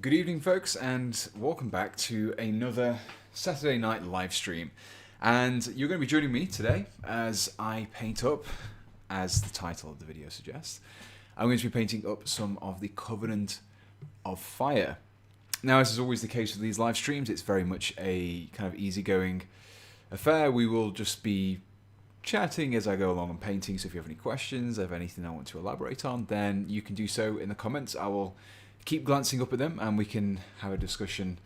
Good evening, folks, and welcome back to another Saturday night live stream. And you're going to be joining me today as I paint up, as the title of the video suggests, I'm going to be painting up some of the Covenant of Fire. Now, as is always the case with these live streams, it's very much a kind of easygoing affair. We will just be chatting as I go along and painting, so if you have any questions, if anything I want to elaborate on, then you can do so in the comments. I will keep glancing up at them and we can have a discussion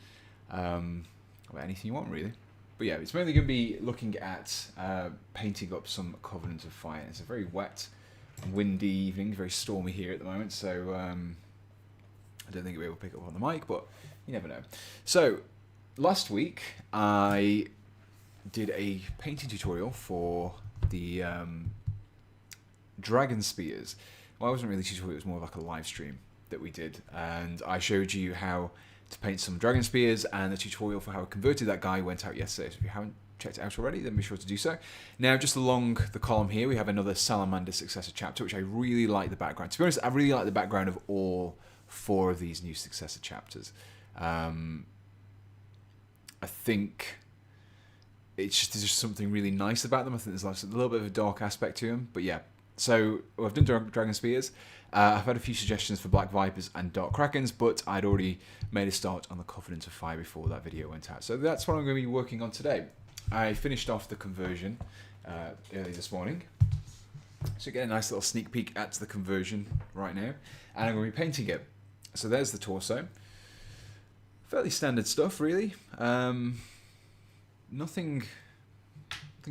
about anything you want, really. But yeah, it's mainly going to be looking at painting up some Covenant of Fire. It's a very wet, windy evening, very stormy here at the moment, so I don't think I'll be able to pick up on the mic, but you never know. So, last week I did a painting tutorial for the Dragon Spears. Well, it wasn't really a tutorial, it was more like a live stream that we did, and I showed you how to paint some Dragon Spears, and the tutorial for how I converted that guy went out yesterday. So if you haven't checked it out already, then be sure to do so. Now, just along the column here, we have another Salamander Successor chapter, which I really like the background. To be honest, I really like the background of all 4 of these new Successor chapters. I think it's just, there's just something really nice about them. I think there's like a little bit of a dark aspect to them, but yeah. So I've done Dragon Spears. I've had a few suggestions for Black Vipers and Dark Krakens, but I'd already made a start on the Covenant of Fire before that video went out. So that's what I'm going to be working on today. I finished off the conversion early this morning. So you get a nice little sneak peek at the conversion right now. And I'm going to be painting it. So there's the torso. Fairly standard stuff, really. Nothing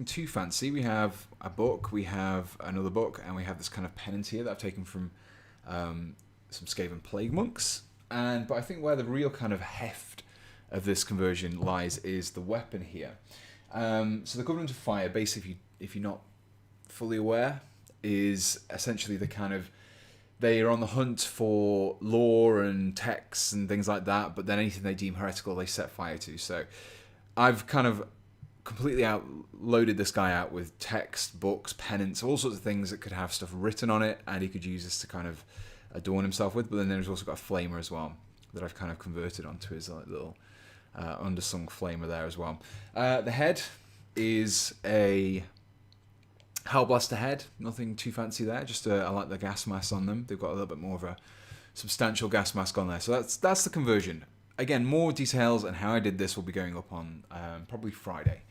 too fancy. We have a book, we have another book, and we have this kind of pennant here that I've taken from some Skaven Plague Monks. But I think where the real kind of heft of this conversion lies is the weapon here. So the Covenant of Fire, basically, if you're not fully aware, is essentially the kind of, they are on the hunt for lore and texts and things like that, but then anything they deem heretical, they set fire to. So I've kind of completely loaded this guy out with text, books, pennants, all sorts of things that could have stuff written on it, and he could use this to kind of adorn himself with. But then there's also got a flamer as well that I've kind of converted onto his like, little undersung flamer there as well. The head is a Hellblaster head, nothing too fancy there. Just I like the gas mask on them. They've got a little bit more of a substantial gas mask on there. So that's the conversion. Again, more details and how I did this will be going up on probably Friday.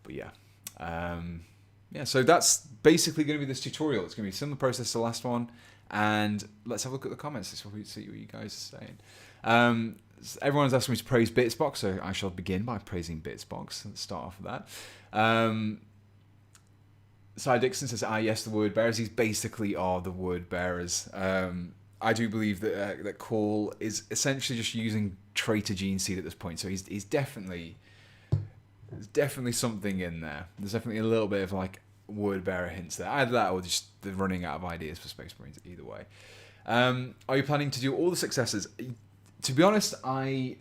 But yeah. Yeah, so that's basically going to be this tutorial. It's going to be a similar process to the last one. And let's have a look at the comments. Let's see what you guys are saying. Everyone's asking me to praise Bitsbox, so I shall begin by praising Bitsbox. Let's start off with that. Cy Dixon says, yes, the word bearers. These basically are the word bearers. I do believe that that Call is essentially just using Traitor Gene Seed at this point, so he's definitely, there's definitely something in there. There's definitely a little bit of like word bearer hints there. Either that or just the running out of ideas for Space Marines. Either way, are you planning to do all the successors? To be honest, I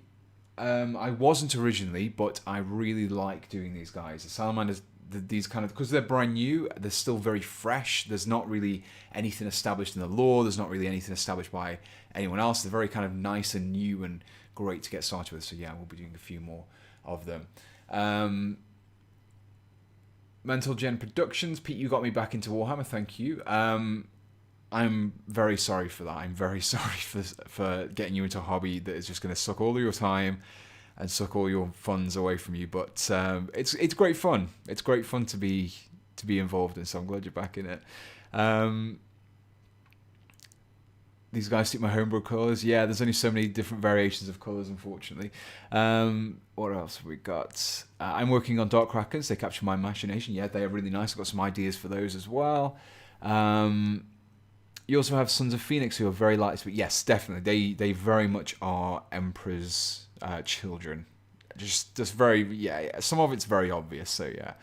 wasn't originally, but I really like doing these guys. The Salamanders. These kind of, because they're brand new, they're still very fresh. There's not really anything established in the lore. There's not really anything established by anyone else. They're very kind of nice and new and great to get started with. So yeah, we'll be doing a few more of them. Mental Gen Productions, Pete, you got me back into Warhammer. Thank you. I'm very sorry for that. I'm very sorry for getting you into a hobby that is just going to suck all of your time and suck all your funds away from you, but it's great fun. It's great fun to be involved in. So I'm glad you're back in it. These guys suit my homebrew colours. Yeah, there's only so many different variations of colours, unfortunately. What else have we got? I'm working on Dark Krakens. They capture my imagination. Yeah, they are really nice. I've got some ideas for those as well. You also have Sons of Phoenix, who are very light, but yes, definitely they very much are Emperor's children. Just very, yeah. Some of it's very obvious. So yeah,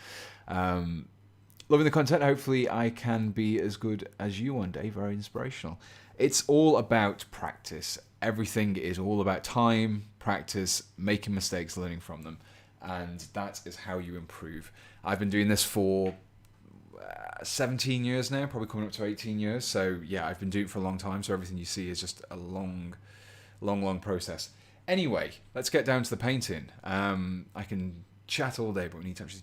loving the content. Hopefully, I can be as good as you one day. Very inspirational. It's all about practice. Everything is all about time, practice, making mistakes, learning from them, and that is how you improve. I've been doing this for 17 years now, probably coming up to 18 years. So yeah, I've been doing it for a long time. So everything you see is just a long process. Anyway, let's get down to the painting. I can chat all day, but we need to actually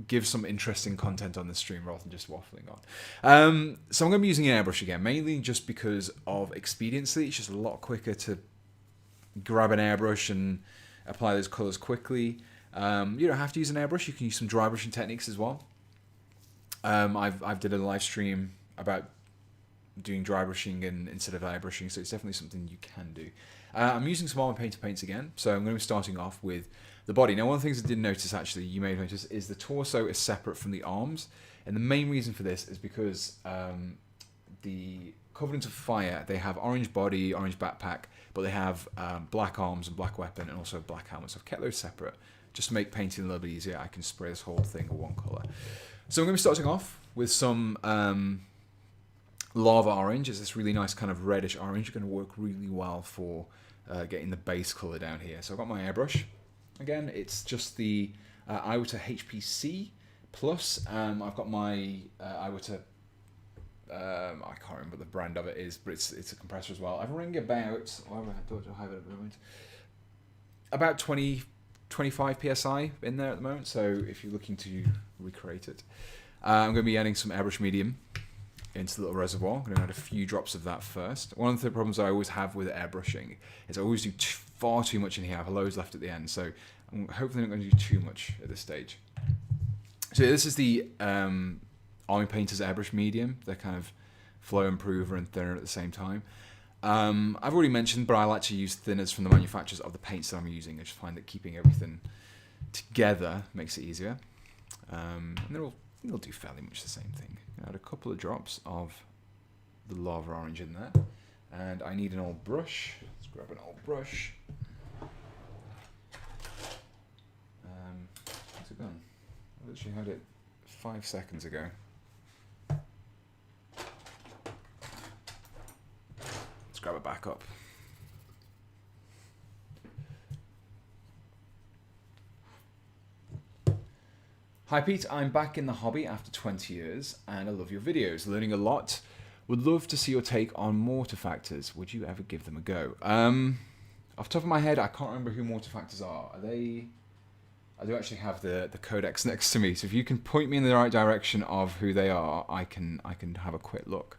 give some interesting content on the stream rather than just waffling on. So I'm going to be using Airbrush again, mainly just because of expediency. It's just a lot quicker to grab an airbrush and apply those colours quickly. You don't have to use an airbrush. You can use some dry brushing techniques as well. I've did a live stream about doing dry brushing and instead of airbrushing, so it's definitely something you can do. I'm using some Army Painter paints again, so I'm going to be starting off with the body. Now, one of the things I did notice, actually, you may have noticed, is the torso is separate from the arms, and the main reason for this is because the Covenant of Fire, they have orange body, orange backpack, but they have black arms and black weapon and also black helmet. So I've kept those separate just to make painting a little bit easier. I can spray this whole thing with one colour. So I'm going to be starting off with some lava orange. It's this really nice kind of reddish orange. It's going to work really well for getting the base colour down here. So I've got my airbrush. Again, it's just the Iwata HPC Plus. I've got my Iwata, I can't remember what the brand of it is, but it's a compressor as well. I'm running about, I don't have it at the moment, about 25 PSI in there at the moment, so if you're looking to recreate it. I'm going to be adding some airbrush medium into the little reservoir. I'm going to add a few drops of that first. One of the problems I always have with airbrushing is I always do far too much in here. I have loads left at the end, so I'm hopefully not going to do too much at this stage. So this is the Army Painter's airbrush medium. They're kind of flow improver and thinner at the same time. I've already mentioned, but I like to use thinners from the manufacturers of the paints that I'm using. I just find that keeping everything together makes it easier. And they'll do fairly much the same thing. Add a couple of drops of the lava orange in there. And I need an old brush. Let's grab an old brush. Where's it gone? I literally had it 5 seconds ago. Let's grab it back up. Hi Pete, I'm back in the hobby after 20 years and I love your videos, learning a lot. Would love to see your take on mortar factors. Would you ever give them a go? Off the top of my head, I can't remember who mortar factors are. Are they... I do actually have the codex next to me, so if you can point me in the right direction of who they are, I can have a quick look.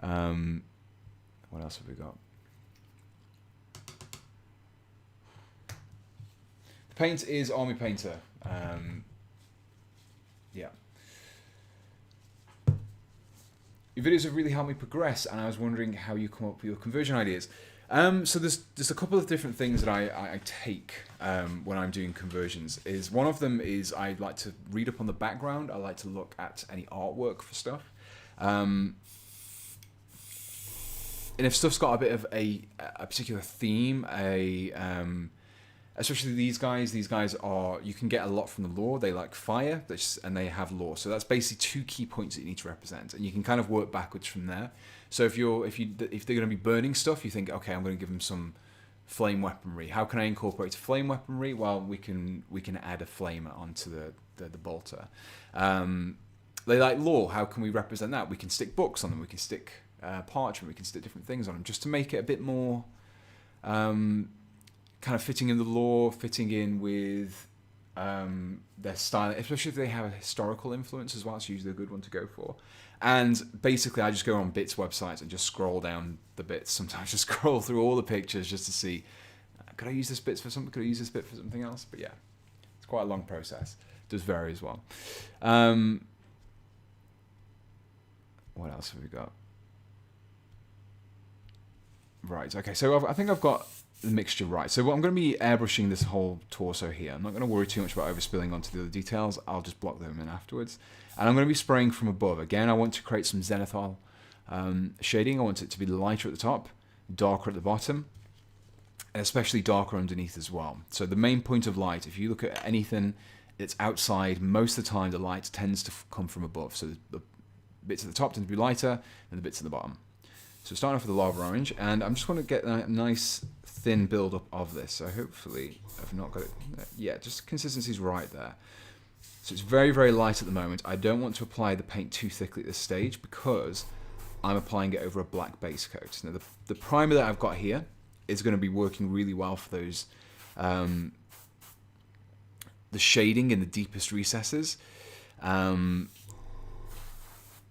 What else have we got? The paint is Army Painter. Yeah. Your videos have really helped me progress, and I was wondering how you come up with your conversion ideas. So there's a couple of different things that I take when I'm doing conversions. One of them is I like to read up on the background. I like to look at any artwork for stuff. And if stuff's got a bit of a particular theme, especially these guys are, you can get a lot from the lore. They like fire, and they have lore. So that's basically 2 key points that you need to represent, and you can kind of work backwards from there. So if they're going to be burning stuff, you think, okay, I'm going to give them some flame weaponry. How can I incorporate flame weaponry? Well, we can add a flame onto the bolter. They like lore. How can we represent that? We can stick books on them. We can stick parchment. We can stick different things on them, just to make it a bit more kind of fitting in the lore, fitting in with their style, especially if they have a historical influence as well. It's usually a good one to go for. And basically, I just go on bits websites and just scroll down the bits. Sometimes just scroll through all the pictures just to see, could I use this bit for something? Could I use this bit for something else? But yeah, it's quite a long process. It does vary as well. What else have we got? Right, okay, so I think I've got the mixture right. So I'm going to be airbrushing this whole torso here. I'm not going to worry too much about overspilling onto the other details. I'll just block them in afterwards. And I'm going to be spraying from above. Again, I want to create some zenithal shading. I want it to be lighter at the top, darker at the bottom, and especially darker underneath as well. So the main point of light, if you look at anything that's outside, most of the time the light tends to come from above. So the bits at the top tend to be lighter than the bits at the bottom. So starting off with the lava orange, and I'm just going to get a nice thin build up of this. So hopefully I've not got it. Yeah, just consistency's right there. So it's very, very light at the moment. I don't want to apply the paint too thickly at this stage because I'm applying it over a black base coat. Now the primer that I've got here is going to be working really well for those the shading in the deepest recesses.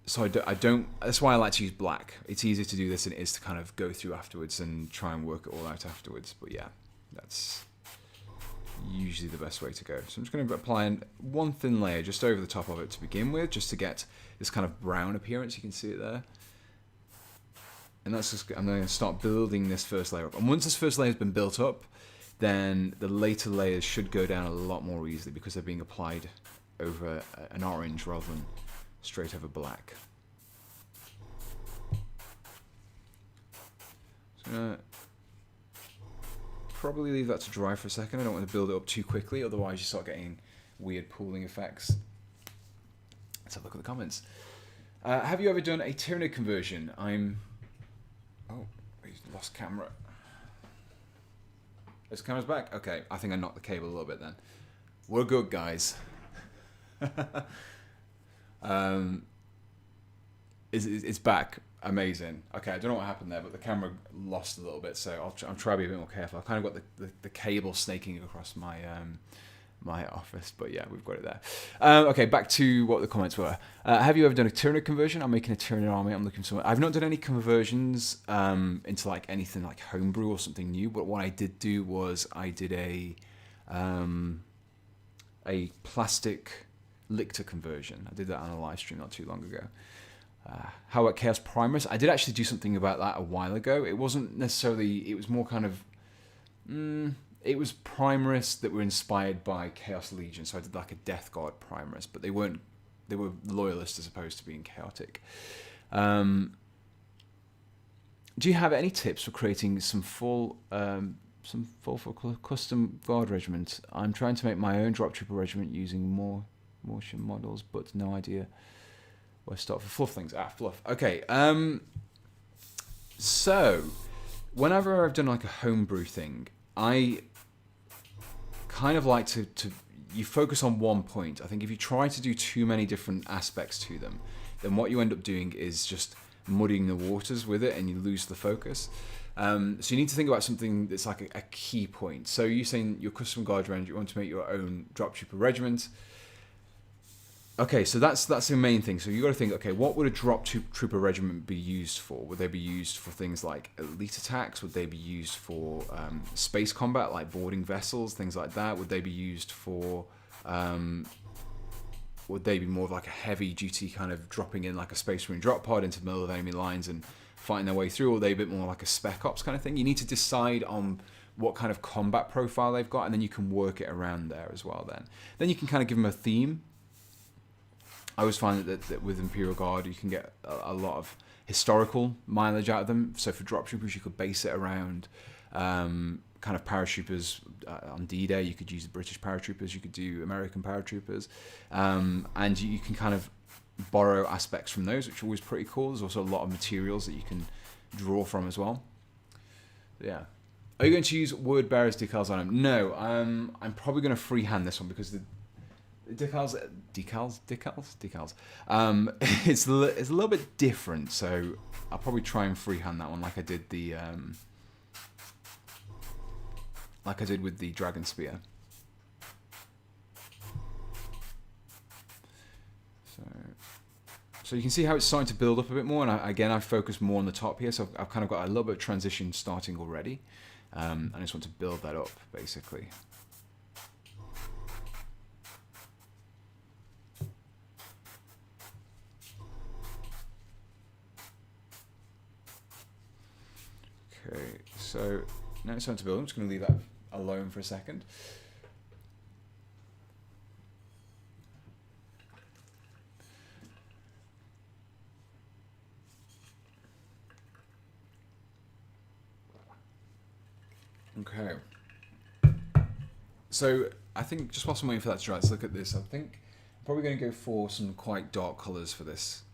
So I don't. That's why I like to use black. It's easier to do this than it is to kind of go through afterwards and try and work it all out afterwards. But yeah, that's usually the best way to go. So I'm just going to apply one thin layer just over the top of it to begin with, just to get this kind of brown appearance. You can see it there. And that's just, I'm going to start building this first layer up. And once this first layer has been built up, then the later layers should go down a lot more easily because they're being applied over an orange rather than straight over black. So I'm going to probably leave that to dry for a second. I don't want to build it up too quickly, otherwise you start getting weird pooling effects. Let's have a look at the comments. Have you ever done a Tyranid conversion? Oh, he's lost camera. His camera's back? Okay, I think I knocked the cable a little bit then. We're good, guys. It's back. Amazing. Okay, I don't know what happened there, but the camera lost a little bit, so I'll try to be a bit more careful. I've kind of got the cable snaking across my my office, but yeah, we've got it there. Okay, back to what the comments were. Have you ever done a Tyranid conversion? I'm making a Tyranid army. I'm looking for something. I've not done any conversions into like anything like homebrew or something new, but what I did do was I did a plastic lictor conversion. I did that on a live stream not too long ago. How about Chaos Primus? I did actually do something about that a while ago. It wasn't necessarily, it was more kind of, it was Primaris that were inspired by Chaos Legion. So I did like a Death Guard Primaris, but they were loyalist as opposed to being chaotic. Do you have any tips for creating some full for custom guard regiment? I'm trying to make my own drop trooper regiment using more motion models, but no idea where to start for fluff things. Fluff. Okay. So whenever I've done like a homebrew thing, I kind of like to you focus on one point. I think if you try to do too many different aspects to them, then what you end up doing is just muddying the waters with it and you lose the focus. So you need to think about something that's like a key point. So you're saying your custom guard regiment, you want to make your own drop trooper regiment. Okay, so that's the main thing. So you got to think, okay, what would a drop trooper regiment be used for? Would they be used for things like elite attacks? Would they be used for space combat, like boarding vessels, things like that? Would they be used for? Would they be more of like a heavy duty kind of dropping in like a space marine drop pod into the middle of enemy lines and fighting their way through? Or are they a bit more like a spec ops kind of thing? You need to decide on what kind of combat profile they've got, and then you can work it around there as well. Then you can kind of give them a theme. I always find that with Imperial Guard, you can get a lot of historical mileage out of them. So for drop troopers, you could base it around kind of paratroopers on D-Day. You could use the British paratroopers. You could do American paratroopers. And you can kind of borrow aspects from those, which are always pretty cool. There's also a lot of materials that you can draw from as well. Yeah. Are you going to use word bearers decals on them? No. I'm probably going to freehand this one because the decals. It's a little bit different, so I'll probably try and freehand that one, like I did with the Dragon Spear. So you can see how it's starting to build up a bit more, and I focus more on the top here, so I've kind of got a little bit of transition starting already, and I just want to build that up basically. Okay, so now it's time to build. I'm just going to leave that alone for a second. Okay. So I think just whilst I'm waiting for that to dry, let's look at this. I think I'm probably going to go for some quite dark colours for this.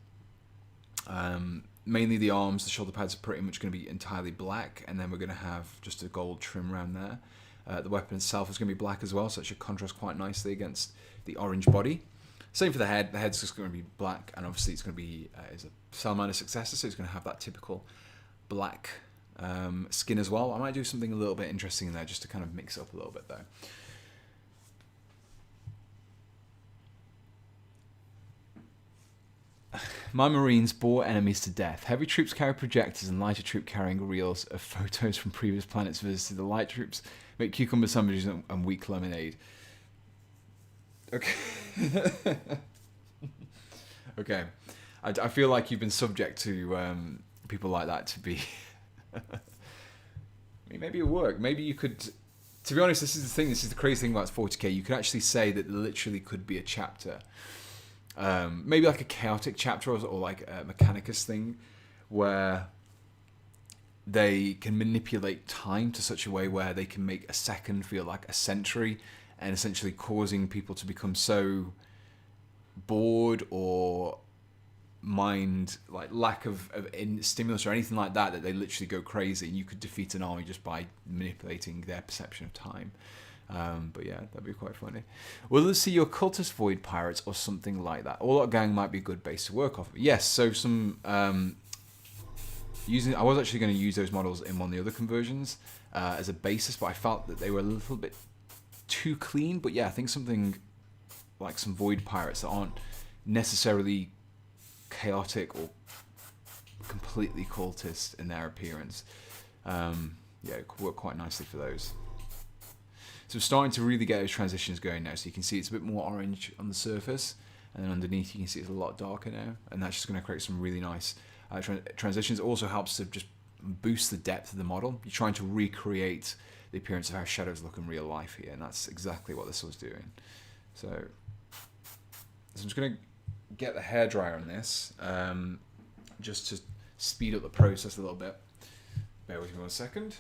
Mainly the arms, the shoulder pads are pretty much going to be entirely black, and then we're going to have just a gold trim around there. The weapon itself is going to be black as well, so it should contrast quite nicely against the orange body. Same for the head. The head's just going to be black, and obviously it's going to be is a Salamander successor, so it's going to have that typical black skin as well. I might do something a little bit interesting in there just to kind of mix it up a little bit though. My Marines bore enemies to death. Heavy troops carry projectors and lighter troops carrying reels of photos from previous planets visited. The light troops make cucumber sandwiches and weak lemonade. Okay. Okay. I feel like you've been subject to people like that to be... I mean, maybe it work. Maybe you could... To be honest, this is the thing. This is the crazy thing about 40k. You could actually say that literally could be a chapter. Maybe like a chaotic chapter or like a Mechanicus thing where they can manipulate time to such a way where they can make a second feel like a century and essentially causing people to become so bored or mind like lack of stimulus or anything like that they literally go crazy, and you could defeat an army just by manipulating their perception of time. But yeah, that'd be quite funny. Will let's see your cultist void pirates or something like that. All Out Gang might be a good base to work off. Yes, so some using. I was actually going to use those models in one of the other conversions as a basis, but I felt that they were a little bit too clean. But yeah, I think something like some void pirates that aren't necessarily chaotic or completely cultist in their appearance. Yeah, it could work quite nicely for those. So we're starting to really get those transitions going now. So you can see it's a bit more orange on the surface, and then underneath you can see it's a lot darker now, and that's just going to create some really nice transitions. It also helps to just boost the depth of the model. You're trying to recreate the appearance of how shadows look in real life here, and that's exactly what this was doing. So I'm just going to get the hairdryer on this, just to speed up the process a little bit. Bear with me 1 second.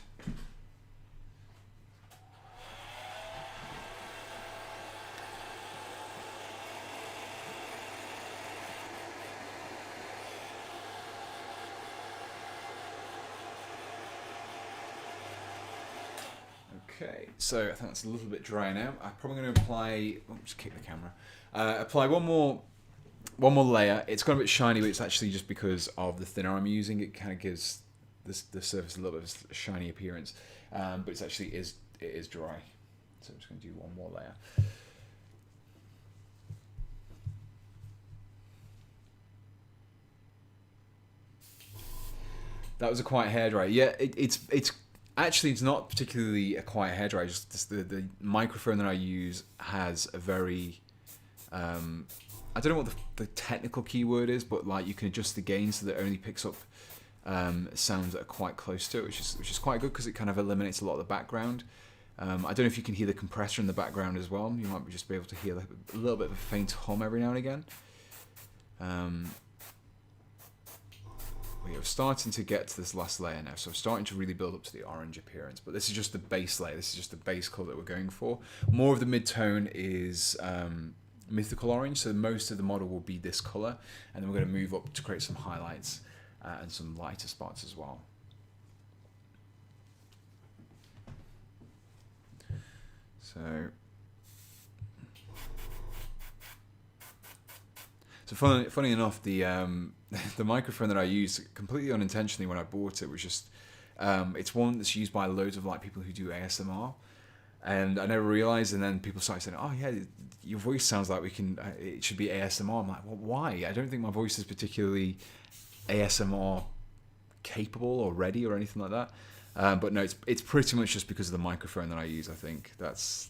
Okay, so I think that's a little bit dry now. I'm probably going to apply. Oh, just kick the camera. Apply one more layer. It's got a bit shiny, but it's actually just because of the thinner I'm using. It kind of gives the surface a little bit of a shiny appearance, but it is dry. So I'm just going to do one more layer. That was a quiet hairdryer. Yeah, it's actually, it's not particularly a quiet hairdryer. Just the microphone that I use has a very, I don't know what the technical keyword is, but like you can adjust the gain so that it only picks up sounds that are quite close to it, which is quite good because it kind of eliminates a lot of the background. I don't know if you can hear the compressor in the background as well. You might just be able to hear a little bit of a faint hum every now and again. We're starting to get to this last layer now, so I'm starting to really build up to the orange appearance, but this is just the base layer. This is just the base color that we're going for. More of the mid-tone is mythical orange, so most of the model will be this color, and then we're going to move up to create some highlights and some lighter spots as well. So funny enough, the microphone that I used completely unintentionally when I bought it was just it's one that's used by loads of like people who do ASMR, and I never realized. And then people started saying, "Oh yeah, your voice sounds like it should be ASMR." I'm like, "Well, why? I don't think my voice is particularly ASMR capable or ready or anything like that." But no, it's pretty much just because of the microphone that I use. I think that's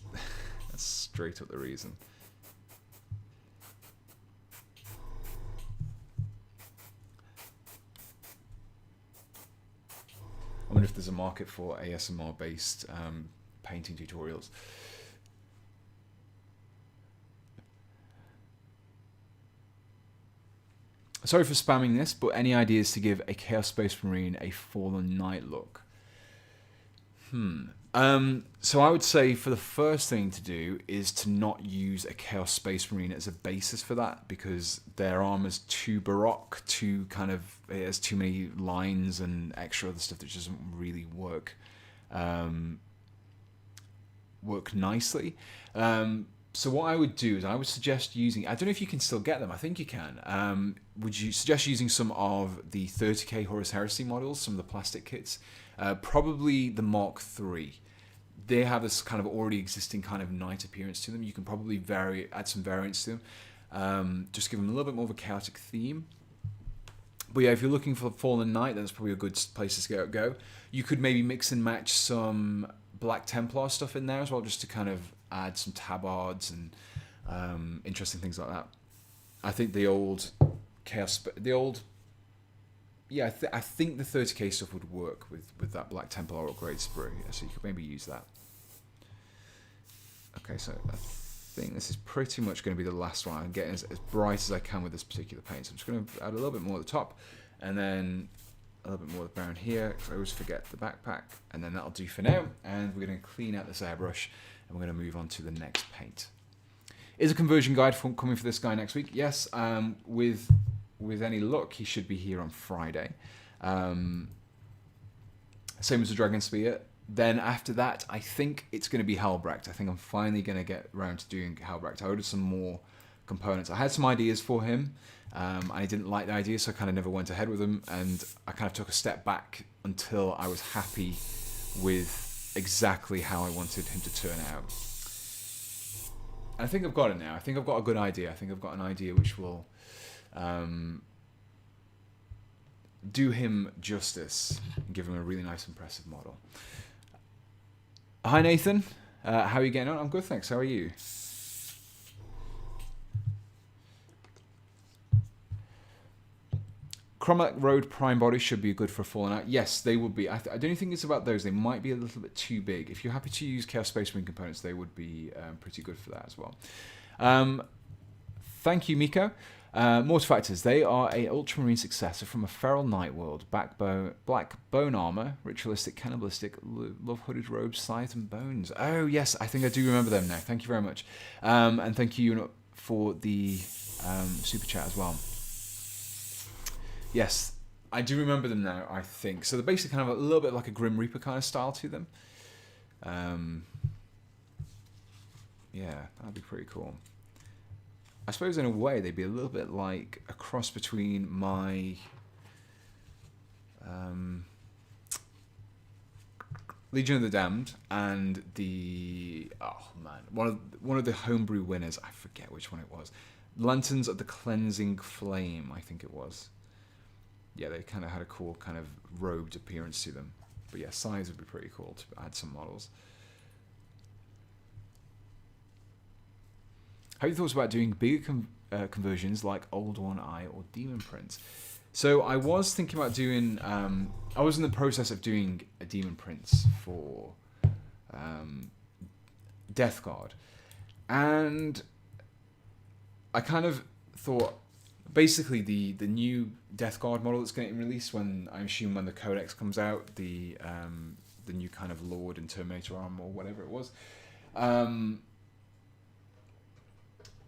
straight up the reason. I wonder if there's a market for ASMR-based painting tutorials. Sorry for spamming this, but any ideas to give a Chaos Space Marine a Fallen Knight look? So I would say for the first thing to do is to not use a Chaos Space Marine as a basis for that, because their armor's too baroque, it has too many lines and extra other stuff that just doesn't really work nicely. So what I would do is I would suggest using, I don't know if you can still get them, I think you can. Would you suggest using some of the 30k Horus Heresy models, some of the plastic kits? Probably the Mark III. They have this kind of already existing kind of knight appearance to them. You can probably add some variants to them. Just give them a little bit more of a chaotic theme. But yeah, if you're looking for Fallen Knight, that's probably a good place to go. You could maybe mix and match some Black Templar stuff in there as well, just to kind of add some tabards and interesting things like that. I think the old Chaos... Yeah, I think the 30k stuff would work with that Black Templar upgrade sprue. Yeah, so you could maybe use that. Okay, so I think this is pretty much going to be the last one. I'm getting as bright as I can with this particular paint. So I'm just going to add a little bit more at the top, and then a little bit more down here. I always forget the backpack, and then that'll do for now. And we're going to clean out this airbrush, and we're going to move on to the next paint. Is a conversion guide coming for this guy next week? Yes, with any luck, he should be here on Friday. Same as the Dragon Spear. Then after that, I think it's going to be Halbracht. I think I'm finally going to get around to doing Halbracht. I ordered some more components. I had some ideas for him. I didn't like the idea, so I kind of never went ahead with them. And I kind of took a step back until I was happy with exactly how I wanted him to turn out. I think I've got it now. I think I've got a good idea. I think I've got an idea which will do him justice and give him a really nice, impressive model. Hi, Nathan. How are you getting on? I'm good, thanks. How are you? Cromlech Road Prime Body should be good for Fallen Out. Yes, they would be. I don't think it's about those. They might be a little bit too big. If you're happy to use Chaos Space Marine components, they would be pretty good for that as well. Thank you, Miko. Mortifactors, they are a Ultramarine successor from a Feral Night World. Black bone armor, ritualistic, cannibalistic, love hooded robes, scythe and bones. Oh yes, I think I do remember them now. Thank you very much. And thank you for the super chat as well. Yes, I do remember them now, I think. So they're basically kind of a little bit like a Grim Reaper kind of style to them. Yeah, that'd be pretty cool. I suppose in a way they'd be a little bit like a cross between my Legion of the Damned and the one of the homebrew winners. I forget which one it was. Lanterns of the Cleansing Flame, I think it was. Yeah, they kind of had a cool kind of robed appearance to them. But yeah, size would be pretty cool to add some models. How are your thoughts about doing bigger conversions like Old One Eye or Demon Prince? So I was thinking about doing... I was in the process of doing a Demon Prince for Death Guard. And I kind of thought... Basically, the new Death Guard model that's getting released when... I assume when the Codex comes out, the new kind of Lord and Terminator armor or whatever it was...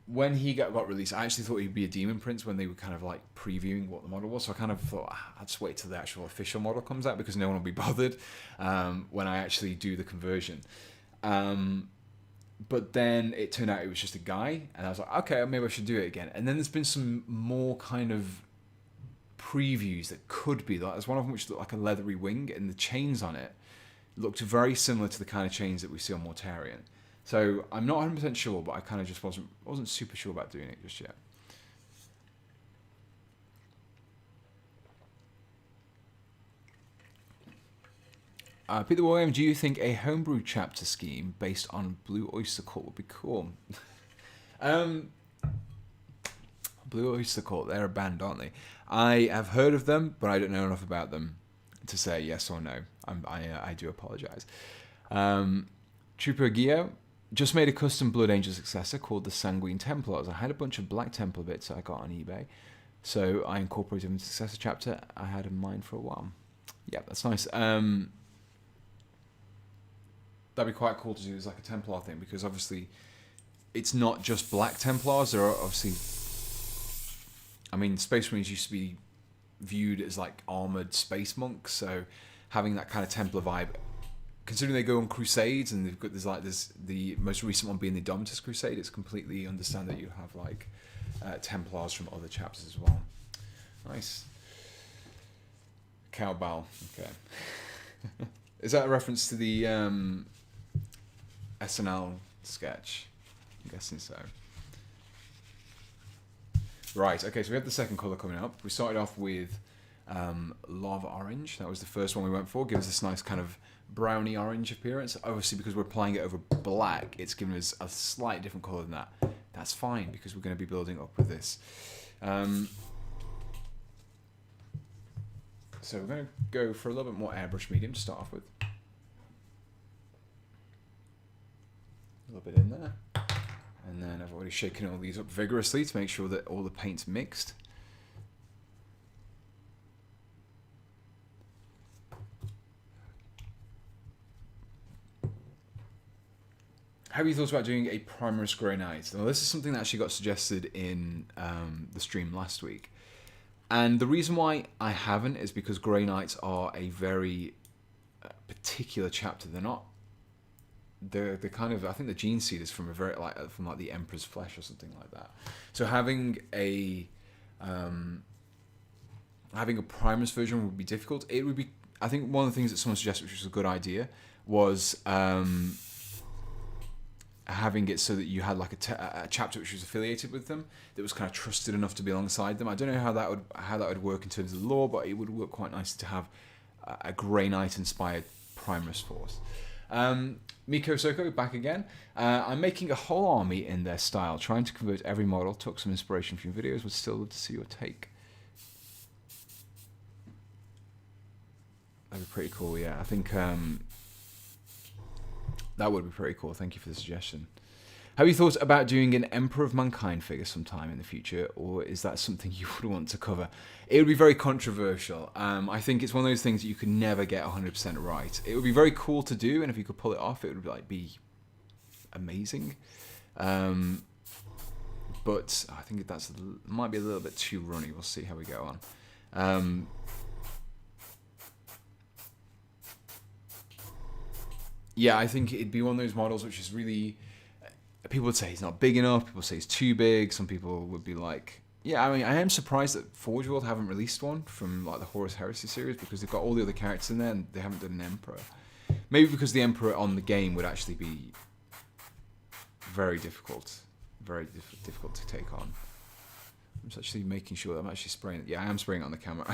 when he got released, I actually thought he'd be a Demon Prince when they were kind of like previewing what the model was. So I kind of thought I'd just wait till the actual official model comes out because no one will be bothered when I actually do the conversion. But then it turned out it was just a guy, and I was like, okay, maybe I should do it again. And then there's been some more kind of previews that could be that. There's one of them which looked like a leathery wing, and the chains on it looked very similar to the kind of chains that we see on Mortarion. So I'm not 100% sure, but I kind of just wasn't super sure about doing it just yet. Peter William, do you think a homebrew chapter scheme based on Blue Oyster Cult would be cool? Blue Oyster Cult, they're a band, aren't they? I have heard of them, but I don't know enough about them to say yes or no. I do apologise. Trooper Gio, just made a custom Blood Angel successor called the Sanguine Templars. I had a bunch of Black Templar bits I got on eBay, so I incorporated them into the successor chapter I had in mind for a while. Yeah, that's nice. That'd be quite cool to do as like a Templar thing, because obviously it's not just Black Templars. There are obviously... I mean, Space Marines used to be viewed as like armoured space monks, so having that kind of Templar vibe considering they go on crusades and they've got there's the most recent one being the Domitus Crusade, it's completely understand that you have like Templars from other chapters as well. Nice. Cowbell. Okay. Is that a reference to the SNL sketch? I'm guessing so. Right, okay, so we have the second colour coming up. We started off with Lava Orange. That was the first one we went for. Gives us this nice kind of browny orange appearance. Obviously, because we're applying it over black, it's giving us a slightly different colour than that. That's fine, because we're going to be building up with this. So we're going to go for a little bit more airbrush medium to start off with. A little bit in there. And then I've already shaken all these up vigorously to make sure that all the paint's mixed. Have you thought about doing a Primerous Grey Knight? Well, this is something that actually got suggested in the stream last week. And the reason why I haven't is because Grey Knights are a very particular chapter. They're not... They're kind of... I think the gene seed is from from the Emperor's Flesh or something like that. So having a Primerous version would be difficult. It would be... I think one of the things that someone suggested, which was a good idea, was... having it so that you had like a chapter which was affiliated with them, that was kind of trusted enough to be alongside them. I don't know how that would work in terms of the lore, but it would work quite nicely to have a Grey Knight inspired Primerous force. Miko Soko back again. I'm making a whole army in their style, trying to convert every model. Took some inspiration from your videos. Would still love to see your take. That'd be pretty cool. Yeah, I think. That would be pretty cool. Thank you for the suggestion. Have you thought about doing an Emperor of Mankind figure sometime in the future, or is that something you would want to cover? It would be very controversial. I think it's one of those things that you can never get 100% right. It would be very cool to do, and if you could pull it off, it would be amazing. But I think might be a little bit too runny. We'll see how we go on. Yeah, I think it'd be one of those models which is really... People would say he's not big enough. People say he's too big. Some people would be like... Yeah, I mean, I am surprised that Forge World haven't released one from like the Horus Heresy series, because they've got all the other characters in there and they haven't done an Emperor. Maybe because the Emperor on the game would actually be very difficult. Very difficult to take on. I'm just actually making sure that I'm actually spraying it. Yeah, I am spraying it on the camera.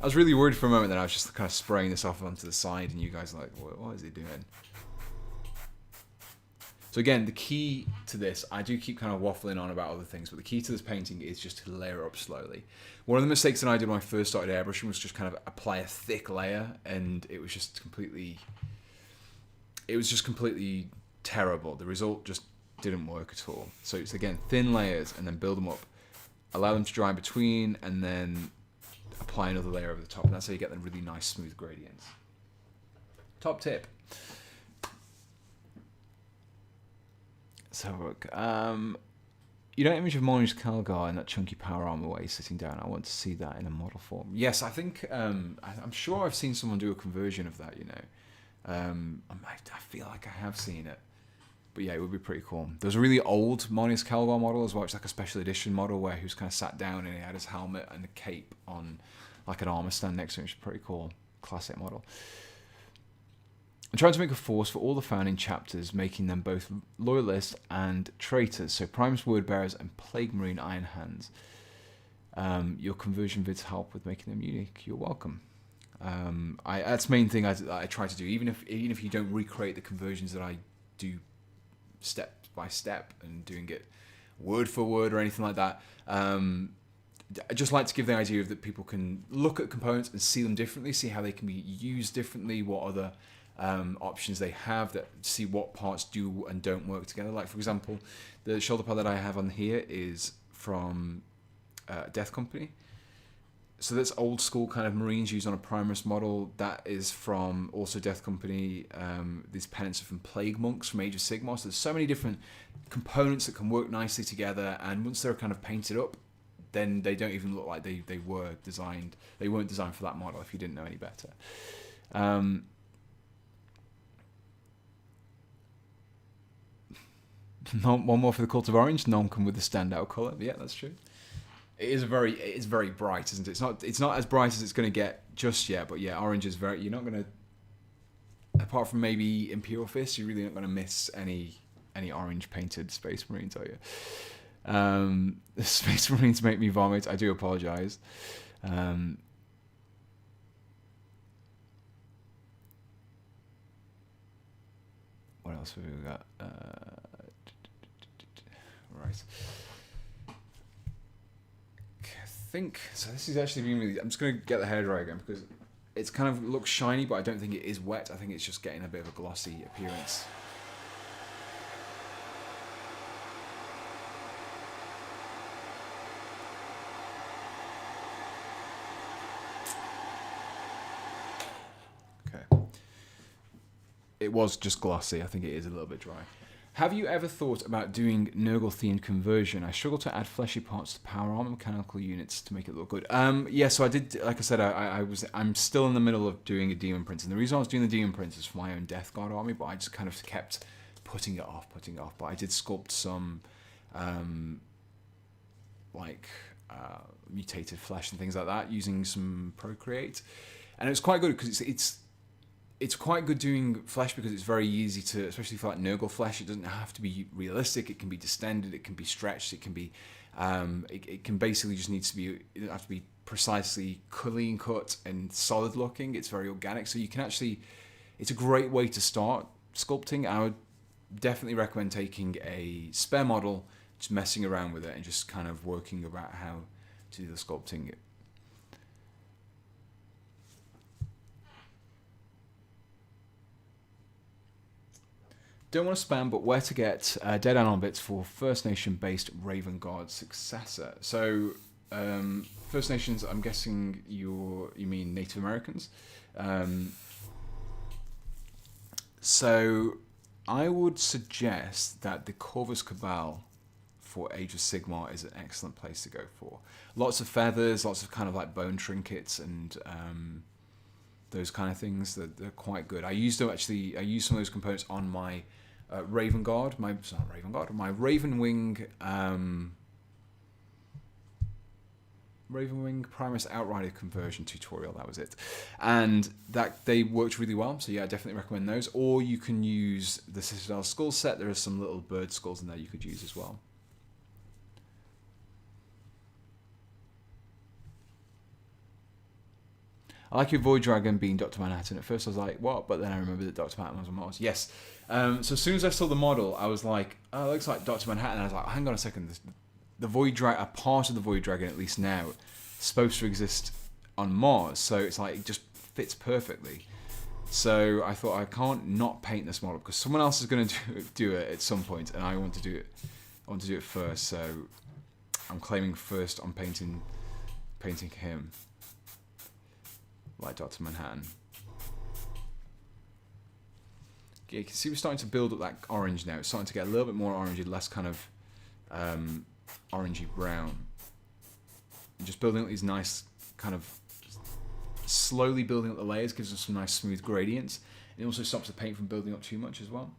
I was really worried for a moment that I was just kind of spraying this off onto the side and you guys are like, what is he doing? So again, the key to this, I do keep kind of waffling on about other things, but the key to this painting is just to layer up slowly. One of the mistakes that I did when I first started airbrushing was just kind of apply a thick layer, and it was just completely terrible. The result just didn't work at all. So it's, again, thin layers and then build them up. Allow them to dry in between, and then apply another layer over the top, and that's how you get the really nice smooth gradients. Top tip. So look, you know, image of Monish Calgar in that chunky power armor way sitting down. I want to see that in a model form. Yes, I think I'm sure I've seen someone do a conversion of that. You know, I feel like I have seen it. But yeah, it would be pretty cool. There's a really old Monius Calgar model as well. It's like a special edition model where he was kind of sat down and he had his helmet and a cape on like an armor stand next to him, which is pretty cool. Classic model. I'm trying to make a force for all the founding chapters, making them both loyalists and traitors. So Primus Wordbearers and Plague Marine Iron Hands. Your conversion vids help with making them unique. You're welcome. That's the main thing I try to do. Even if you don't recreate the conversions that I do step by step and doing it word for word or anything like that, I just like to give the idea of that people can look at components and see them differently, see how they can be used differently, what other options they have, that see what parts do and don't work together. Like, for example, the shoulder pad that I have on here is from Death Company. So that's old school kind of Marines used on a Primus model. That is from also Death Company. These pennants are from Plague Monks from Age of Sigmar. So there's so many different components that can work nicely together, and once they're kind of painted up, then they don't even look like they were designed. They weren't designed for that model if you didn't know any better. One more for the Cult of Orange. None come with the standout colour. Yeah, that's true. It is very bright, isn't it? It's not as bright as it's going to get just yet, but yeah, orange is very. You're not going to, apart from maybe Imperial Fist, you're really not going to miss any orange painted Space Marines, are you? The Space Marines make me vomit. I do apologise. What else have we got? Right. I think so. This is actually being really. I'm just going to get the hairdryer again because it's kind of looks shiny, but I don't think it is wet. I think it's just getting a bit of a glossy appearance. Okay. It was just glossy. I think it is a little bit dry. Have you ever thought about doing Nurgle-themed conversion? I struggle to add fleshy parts to power armor mechanical units to make it look good. Yeah, so I did. Like I said, I'm still in the middle of doing a Demon Prince, and the reason I was doing the Demon Prince is for my own Death Guard army, but I just kind of kept putting it off. But I did sculpt some, mutated flesh and things like that using some Procreate, and it was quite good because it's quite good doing flesh because it's very easy to, especially for like Nurgle flesh, it doesn't have to be realistic. It can be distended, it can be stretched, it can be, it can basically just needs to be, it doesn't have to be precisely clean cut and solid looking. It's very organic. So you can actually, it's a great way to start sculpting. I would definitely recommend taking a spare model, just messing around with it and just kind of working about how to do the sculpting. Don't want to spam, but where to get Dead Anon bits for First Nation-based Raven Guard successor? So, First Nations, I'm guessing you mean Native Americans. So, I would suggest that the Corvus Cabal for Age of Sigmar is an excellent place to go for. Lots of feathers, lots of kind of like bone trinkets and those kind of things. They're quite good. I used some of those components on my Raven Guard, my Ravenwing Primus Outrider conversion tutorial. That was it, and that they worked really well. So yeah, I definitely recommend those. Or you can use the Citadel Skull set. There are some little bird skulls in there you could use as well. I like your Void Dragon being Dr. Manhattan. At first I was like, what? But then I remembered that Dr. Manhattan was on Mars. Yes. So as soon as I saw the model, I was like, oh, it looks like Dr. Manhattan. And I was like, hang on a second. The Void Dragon, a part of the Void Dragon, at least now, is supposed to exist on Mars. So it's like, it just fits perfectly. So I thought, I can't not paint this model because someone else is going to do it at some point, and I want to do it. I want to do it first. So I'm claiming first on painting him. Like Dr. Manhattan. Yeah, you can see we're starting to build up that orange now. It's starting to get a little bit more orangey, less kind of orangey brown. And just building up these nice kind of slowly building up the layers gives us some nice smooth gradients. It also stops the paint from building up too much as well.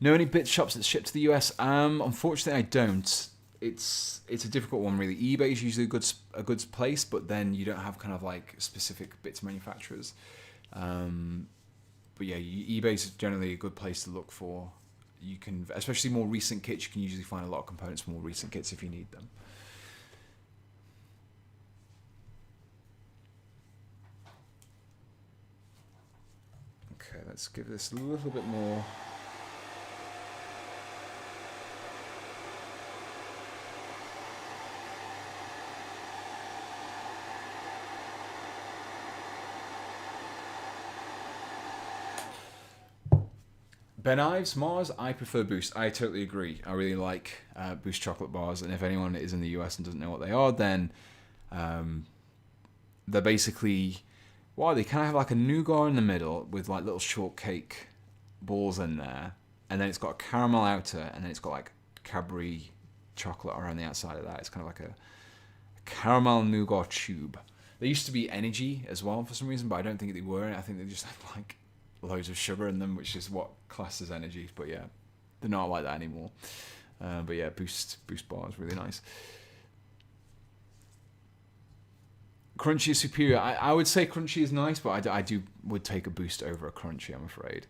Know any bit shops that ship to the US? Unfortunately, I don't. It's a difficult one really. eBay is usually a good place, but then you don't have kind of like specific bits manufacturers. But yeah, eBay is generally a good place to look for. You can, especially more recent kits, you can usually find a lot of components for more recent kits if you need them. Okay, let's give this a little bit more. Ben Ives, Mars, I prefer Boost. I totally agree. I really like Boost chocolate bars, and if anyone is in the US and doesn't know what they are, then they're basically, they kind of have like a nougat in the middle with like little shortcake balls in there, and then it's got a caramel outer, and then it's got like Cadbury chocolate around the outside of that. It's kind of like a caramel nougat tube. They used to be energy as well for some reason, but I don't think they were. I think they just had like loads of sugar in them, which is what classes energy. But yeah, they're not like that anymore. But yeah, boost bar is really nice. Crunchy is superior. I would say crunchy is nice, but I would take a boost over a crunchy, I'm afraid.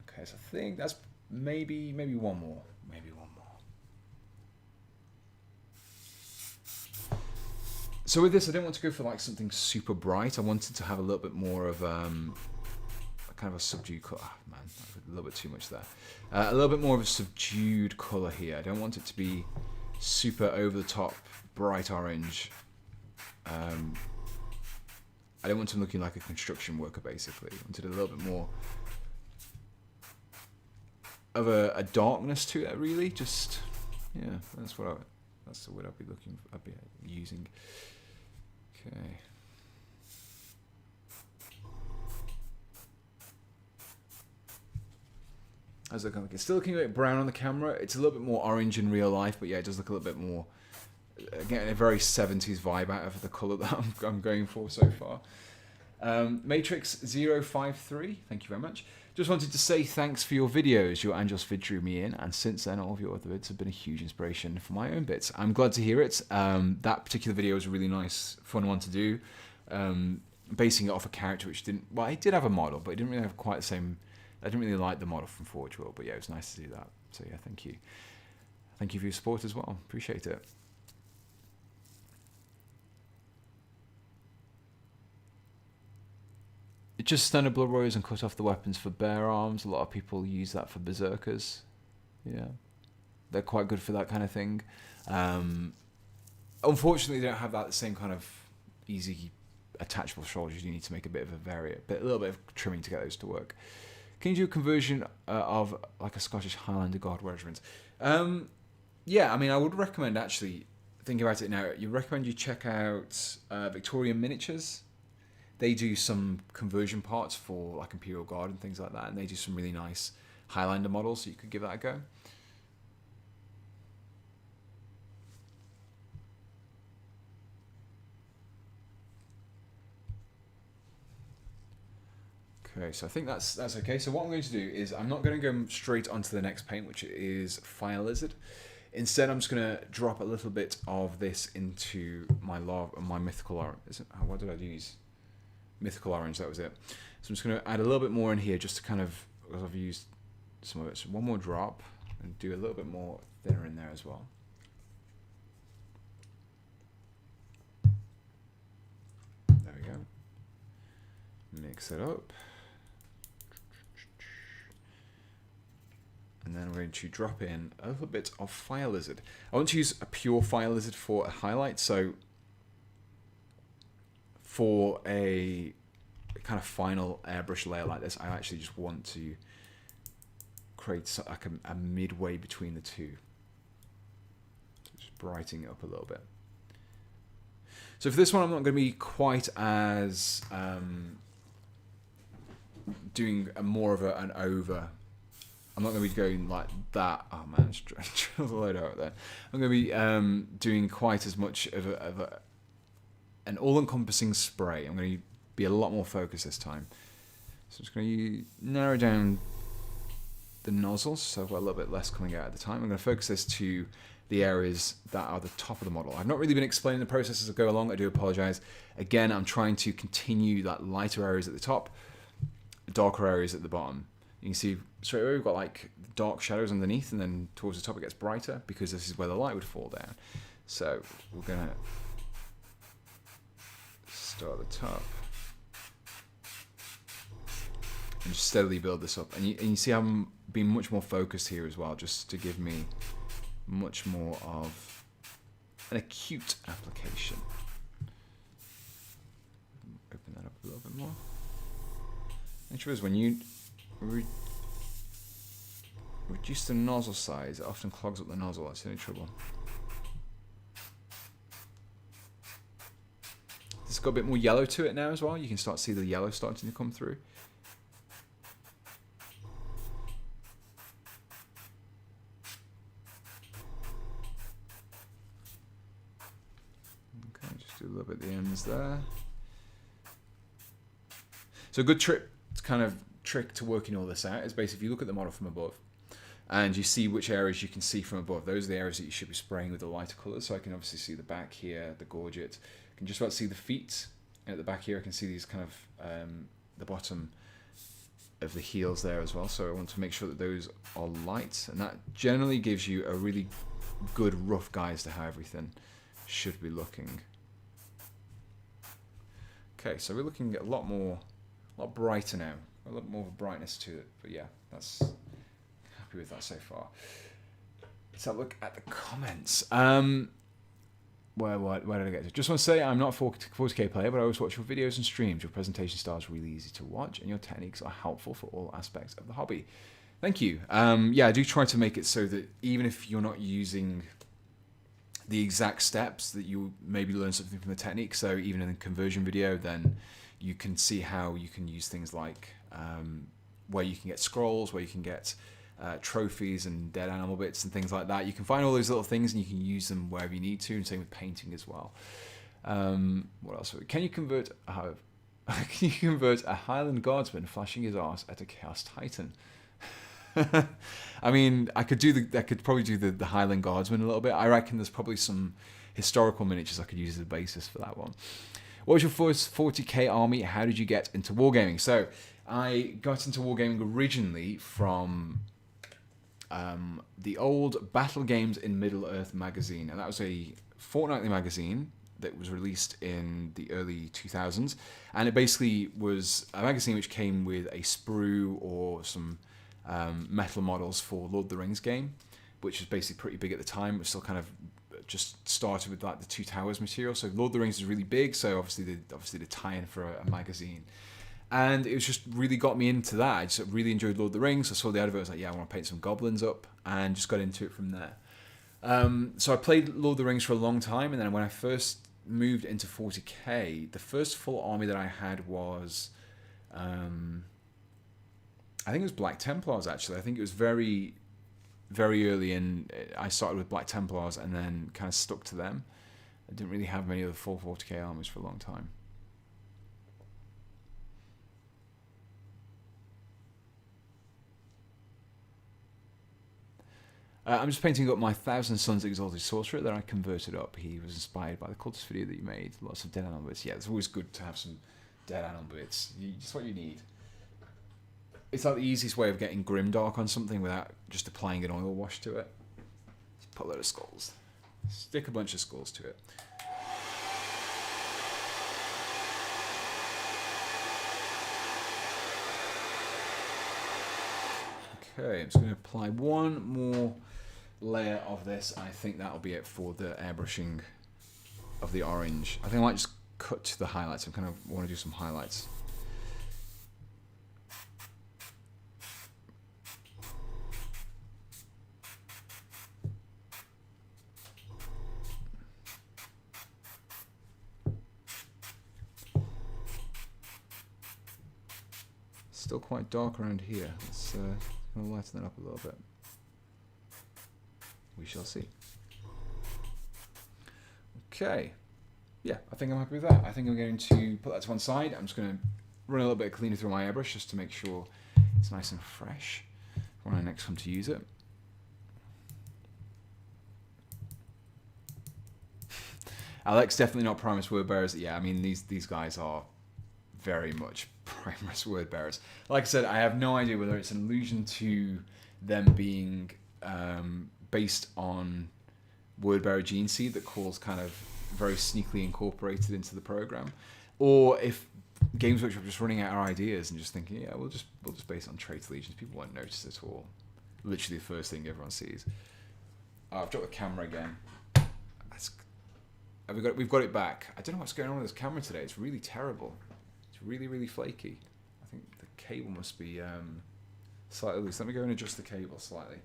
Okay, so I think that's maybe one more. Maybe one more. So with this, I didn't want to go for like something super bright. I wanted to have a little bit more of kind of a subdued color. Oh, man, a little bit too much there. A little bit more of a subdued color here. I don't want it to be super over the top, bright orange. I don't want him looking like a construction worker, basically. I wanted a little bit more of a darkness to it, really. Just, yeah, that's the word I'd be looking for, I'd be using. Okay. How's it looking? It's still looking a bit brown on the camera. It's a little bit more orange in real life, but yeah, it does look a little bit more, again, a very 70s vibe out of the colour that I'm going for so far. Matrix053, thank you very much. Just wanted to say thanks for your videos. Your Angel's vid drew me in, and since then all of your other vids have been a huge inspiration for my own bits. I'm glad to hear it. That particular video was a really nice, fun one to do. Basing it off a character which didn't, well, it did have a model, but it didn't really have quite the same. I didn't really like the model from Forge World, but yeah, it was nice to do that. So yeah, thank you. Thank you for your support as well. Appreciate it. Just standard blood warriors and cut off the weapons for bear arms. A lot of people use that for berserkers. Yeah, they're quite good for that kind of thing. Unfortunately, they don't have that same kind of easy attachable shoulders. You need to make a bit of a little bit of trimming to get those to work. Can you do a conversion of like a Scottish Highlander Guard regiment? Yeah, I mean, I would recommend actually, thinking about it now, you recommend you check out Victorian Miniatures. They do some conversion parts for like Imperial Guard and things like that, and they do some really nice Highlander models, so you could give that a go. Okay, so I think that's okay. So what I'm going to do is I'm not going to go straight onto the next paint, which is Fire Lizard. Instead, I'm just going to drop a little bit of this into my mythical orange. What did I use? Mythical orange, that was it. So I'm just going to add a little bit more in here just to kind of, because I've used some of it. So one more drop and do a little bit more thinner in there as well. There we go. Mix it up. And then we're going to drop in a little bit of Fire Lizard. I want to use a pure Fire Lizard for a highlight. So for a kind of final airbrush layer like this, I actually just want to create like a midway between the two. Just brightening it up a little bit. So for this one, I'm not going to be quite as doing more of an over. I'm not going to be going like that. Oh man, it's drill the load out there. I'm going to be doing quite as much of an all-encompassing spray. I'm going to be a lot more focused this time. So I'm just going to narrow down the nozzles, so I've got a little bit less coming out at the time. I'm going to focus this to the areas that are the top of the model. I've not really been explaining the process as I go along. I do apologize. Again, I'm trying to continue that lighter areas at the top, darker areas at the bottom. You can see straight away we've got like dark shadows underneath, and then towards the top it gets brighter because this is where the light would fall down. So we're going to start at the top and just steadily build this up. And you see I'm being much more focused here as well, just to give me much more of an acute application. Open that up a little bit more. The truth is, when you reduce the nozzle size, it often clogs up the nozzle. That's the only trouble. It's got a bit more yellow to it now as well. You can start to see the yellow starting to come through. Okay, just do a little bit at the ends there. So a good trick to working all this out is basically if you look at the model from above and you see which areas you can see from above, those are the areas that you should be spraying with the lighter colours. So I can obviously see the back here, the gorget. I can just about see the feet. And at the back here I can see these kind of, the bottom of the heels there as well. So I want to make sure that those are light. And that generally gives you a really good rough guide as to how everything should be looking. Okay, so we're looking at a lot brighter now. A lot more of a brightness to it. But yeah, that's happy with that so far. Let's have a look at the comments. Where did I get to? Just want to say I'm not a 40k player, but I always watch your videos and streams. Your presentation style is really easy to watch, and your techniques are helpful for all aspects of the hobby. Thank you. Yeah, I do try to make it so that even if you're not using the exact steps, that you maybe learn something from the technique. So even in a conversion video, then you can see how you can use things like where you can get scrolls, where you can get trophies and dead animal bits and things like that. You can find all those little things and you can use them wherever you need to, and same with painting as well. What else? Can you convert a Highland Guardsman flashing his arse at a Chaos Titan? I mean, I could probably do the Highland Guardsman a little bit. I reckon there's probably some historical miniatures I could use as a basis for that one. What was your first 40k army? How did you get into wargaming? So I got into wargaming originally from the old Battle Games in Middle-earth magazine, and that was a fortnightly magazine that was released in the early 2000s, and it basically was a magazine which came with a sprue or some metal models for Lord of the Rings game, which was basically pretty big at the time. It was still kind of just started with like the Two Towers material, so Lord of the Rings is really big, so obviously the tie-in for a magazine. And it was just really got me into that. I just really enjoyed Lord of the Rings. I saw the advert, I was like, yeah, I want to paint some goblins up, and just got into it from there. So I played Lord of the Rings for a long time, and then when I first moved into 40k, the first full army that I had was, I think it was Black Templars actually. I think it was very, very early in. I started with Black Templars and then kind of stuck to them. I didn't really have many of the full 40k armies for a long time. I'm just painting up my 1,000 Suns Exalted Sorcerer that I converted up. He was inspired by the cultist video that you made. Lots of dead animal bits. Yeah, it's always good to have some dead animal bits. Just what you need. It's like the easiest way of getting grimdark on something without just applying an oil wash to it. Just put a load of skulls. Stick a bunch of skulls to it. Okay, I'm just going to apply one more layer of this. I think that'll be it for the airbrushing of the orange. I think I might just cut to the highlights. I kind of want to do some highlights. Still quite dark around here. Let's lighten that up a little bit. We shall see. Okay. Yeah, I think I'm happy with that. I think I'm going to put that to one side. I'm just going to run a little bit of cleaner through my airbrush just to make sure it's nice and fresh when I next come to use it. Alex, definitely not Primus word bearers. Yeah, I mean, these guys are very much Primus word bearers. Like I said, I have no idea whether it's an allusion to them being based on wordbearer gene seed that Cole's kind of very sneakily incorporated into the program, or if Games Workshop just running out of ideas and just thinking, yeah, we'll just base it on trait legions. People won't notice it at all. Literally the first thing everyone sees. Oh, I've dropped the camera again. We've got it back. I don't know what's going on with this camera today. It's really terrible. It's really, really flaky. I think the cable must be slightly loose. Let me go and adjust the cable slightly.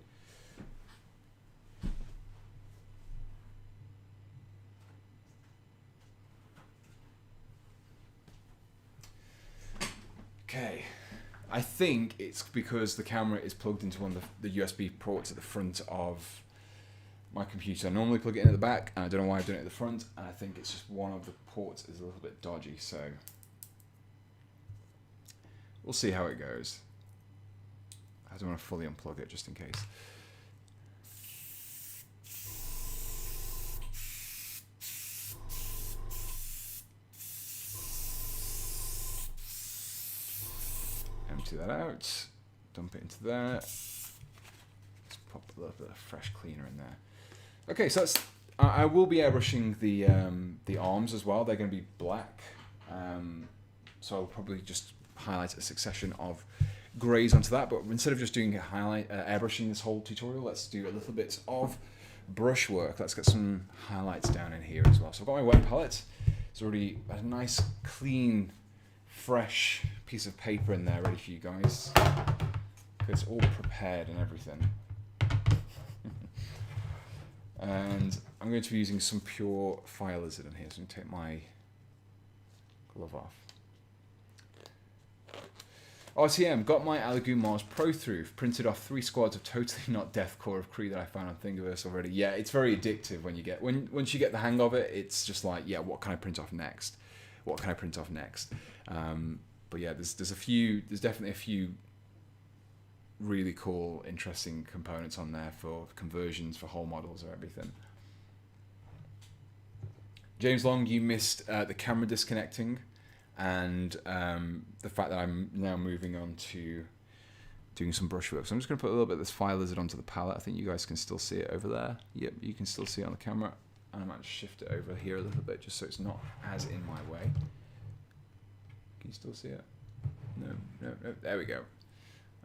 Okay, I think it's because the camera is plugged into one of the USB ports at the front of my computer. I normally plug it in at the back, and I don't know why I'm doing it at the front, and I think it's just one of the ports is a little bit dodgy, so we'll see how it goes. I don't want to fully unplug it just in case. Empty that out. Dump it into there. Let's pop a little bit of fresh cleaner in there. Okay, so that's, I will be airbrushing the arms as well. They're going to be black. So I'll probably just highlight a succession of greys onto that. But instead of just doing airbrushing this whole tutorial, let's do a little bit of brush work. Let's get some highlights down in here as well. So I've got my wet palette. It's already a nice, clean, fresh piece of paper in there ready for you guys. It's all prepared and everything. And I'm going to be using some pure fire lizard in here. So I'm going to take my glove off. RTM, got my Alagoon Mars Pro through. Printed off 3 squads of Totally Not Deathcore of Kree that I found on Thingiverse already. Yeah, it's very addictive when you get once you get the hang of it. It's just like, yeah, what can I print off next? What can I print off next? But yeah, there's definitely a few really cool, interesting components on there for conversions, for whole models or everything. James Long, you missed the camera disconnecting and the fact that I'm now moving on to doing some brushwork. So I'm just going to put a little bit of this fire lizard onto the palette. I think you guys can still see it over there. Yep, you can still see it on the camera. And I might shift it over here a little bit just so it's not as in my way. Can you still see it? No. There we go.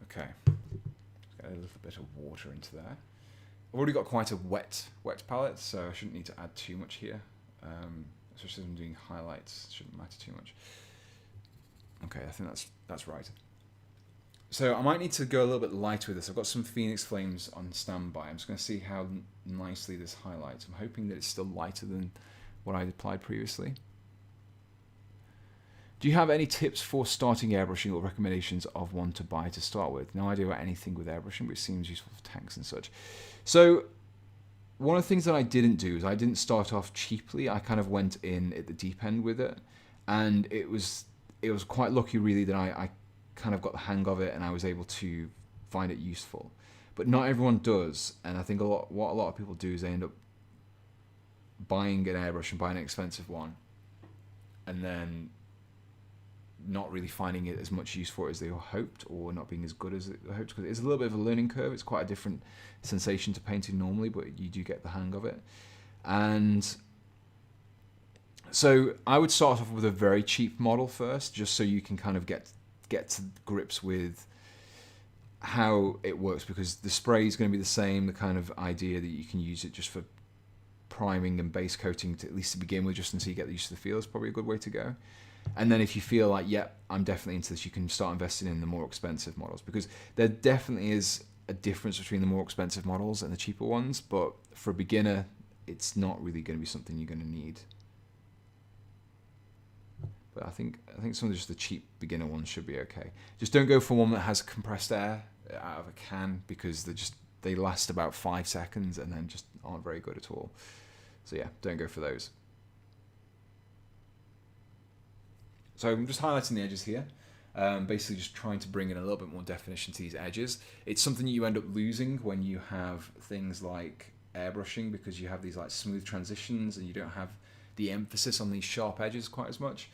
Okay. Let's get a little bit of water into there. I've already got quite a wet palette, so I shouldn't need to add too much here. Especially as I'm doing highlights, it shouldn't matter too much. Okay, I think that's right. So I might need to go a little bit lighter with this. I've got some Phoenix Flames on standby. I'm just going to see how nicely this highlights. I'm hoping that it's still lighter than what I applied previously. Do you have any tips for starting airbrushing or recommendations of one to buy to start with? No idea about anything with airbrushing, which seems useful for tanks and such. So one of the things that I didn't do is I didn't start off cheaply. I kind of went in at the deep end with it, and it was quite lucky really that I kind of got the hang of it and I was able to find it useful. But not everyone does, and I think what a lot of people do is they end up buying an airbrush and buying an expensive one, and then not really finding it as much use for it as they hoped, or not being as good as they hoped, because it's a little bit of a learning curve. It's quite a different sensation to painting normally, but you do get the hang of it. And so I would start off with a very cheap model first, just so you can kind of get to grips with how it works, because the spray is going to be the same, the kind of idea that you can use it just for priming and base coating to, at least to begin with, just until you get used to the feel is probably a good way to go. And then if you feel like, yep, I'm definitely into this, you can start investing in the more expensive models, because there definitely is a difference between the more expensive models and the cheaper ones, but for a beginner, it's not really going to be something you're going to need. But I think some of just the cheap beginner ones should be okay. Just don't go for one that has compressed air out of a can, because they last about 5 seconds and then just aren't very good at all. So yeah, don't go for those. So I'm just highlighting the edges here, basically just trying to bring in a little bit more definition to these edges. It's something that you end up losing when you have things like airbrushing, because you have these like smooth transitions and you don't have the emphasis on these sharp edges quite as much.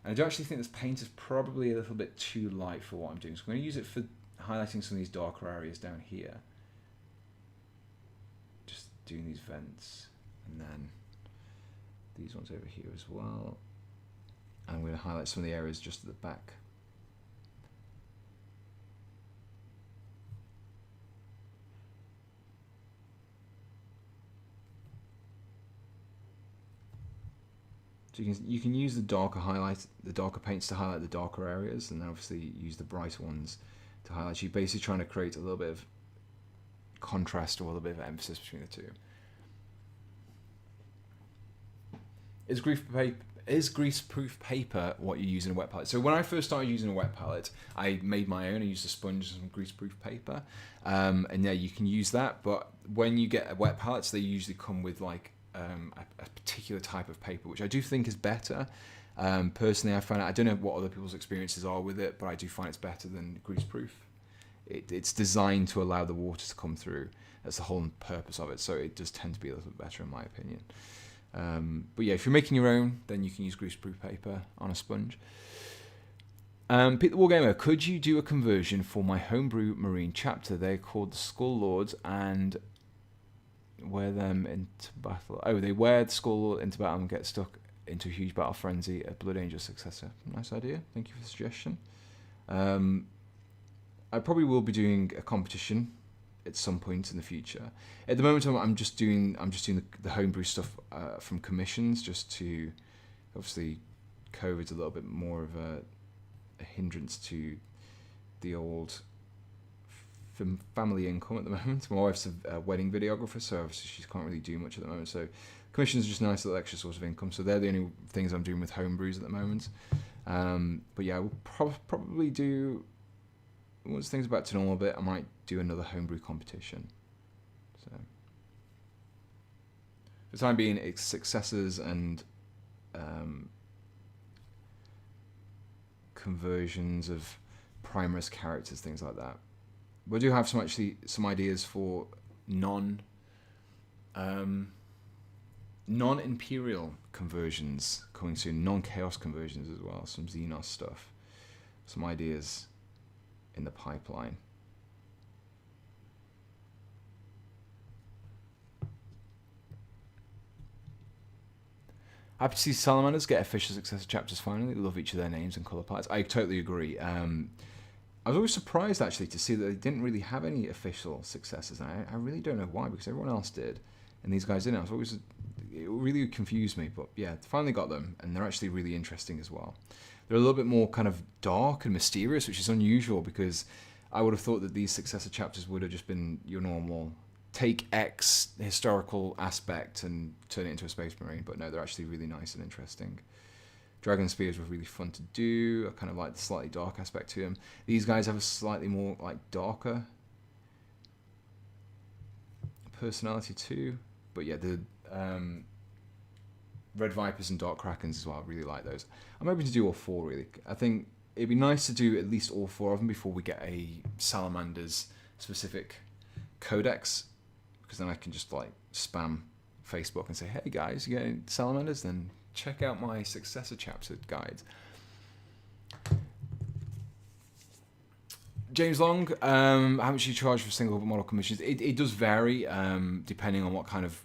And I do actually think this paint is probably a little bit too light for what I'm doing. So I'm going to use it for highlighting some of these darker areas down here. Just doing these vents, and then these ones over here as well. And I'm going to highlight some of the areas just at the back. So you can use the darker paints to highlight the darker areas, and then obviously use the brighter ones to highlight. You're basically trying to create a little bit of contrast or a little bit of emphasis between the two. Is greaseproof paper what you use in a wet palette? So when I first started using a wet palette, I made my own. I used a sponge and some greaseproof paper, and yeah, you can use that. But when you get wet palettes, they usually come with like a particular type of paper, which I do think is better. Personally, I find I don't know what other people's experiences are with it, but I do find it's better than greaseproof. It's designed to allow the water to come through. That's the whole purpose of it. So it does tend to be a little bit better, in my opinion. But yeah, if you're making your own, then you can use greaseproof paper on a sponge. Pete the Wargamer, could you do a conversion for my homebrew marine chapter? They're called the Skull Lords and wear them into battle. Oh, they wear the Skull Lord into battle and get stuck into a huge battle frenzy. A Blood Angel successor. Nice idea. Thank you for the suggestion. I probably will be doing a competition at some point in the future. At the moment, I'm just doing the homebrew stuff from commissions, just to obviously COVID's a little bit more of a hindrance to the old family income at the moment. My wife's a wedding videographer, so obviously she can't really do much at the moment. So commissions are just a nice little extra source of income. So they're the only things I'm doing with homebrews at the moment. But yeah, we'll probably do. Once things are back to normal a bit, I might do another homebrew competition. So for the time being, it's successors and conversions of Primaris characters, things like that. We do have some ideas for non-imperial conversions coming soon, non-chaos conversions as well, some Xenos stuff, some ideas in the pipeline. Happy to see Salamanders get official successor chapters finally. They love each of their names and colour palettes. I totally agree. I was always surprised actually to see that they didn't really have any official successors. And I really don't know why, because everyone else did and these guys didn't. It really confused me, but yeah, finally got them, and they're actually really interesting as well. They're a little bit more kind of dark and mysterious, which is unusual because I would have thought that these successor chapters would have just been your normal take X historical aspect and turn it into a space marine, but no, they're actually really nice and interesting. Dragon Spears were really fun to do. I kind of like the slightly dark aspect to them. These guys have a slightly more like darker personality too, but yeah, the Red Vipers and Dark Krakens as well, I really like those. I'm hoping to do all four really. I think it'd be nice to do at least all four of them before we get a Salamanders specific codex, because then I can just like spam Facebook and say, hey guys, you getting Salamanders? Then check out my successor chapter guide. James Long, how much do you charge for single model commissions? It does vary depending on what kind of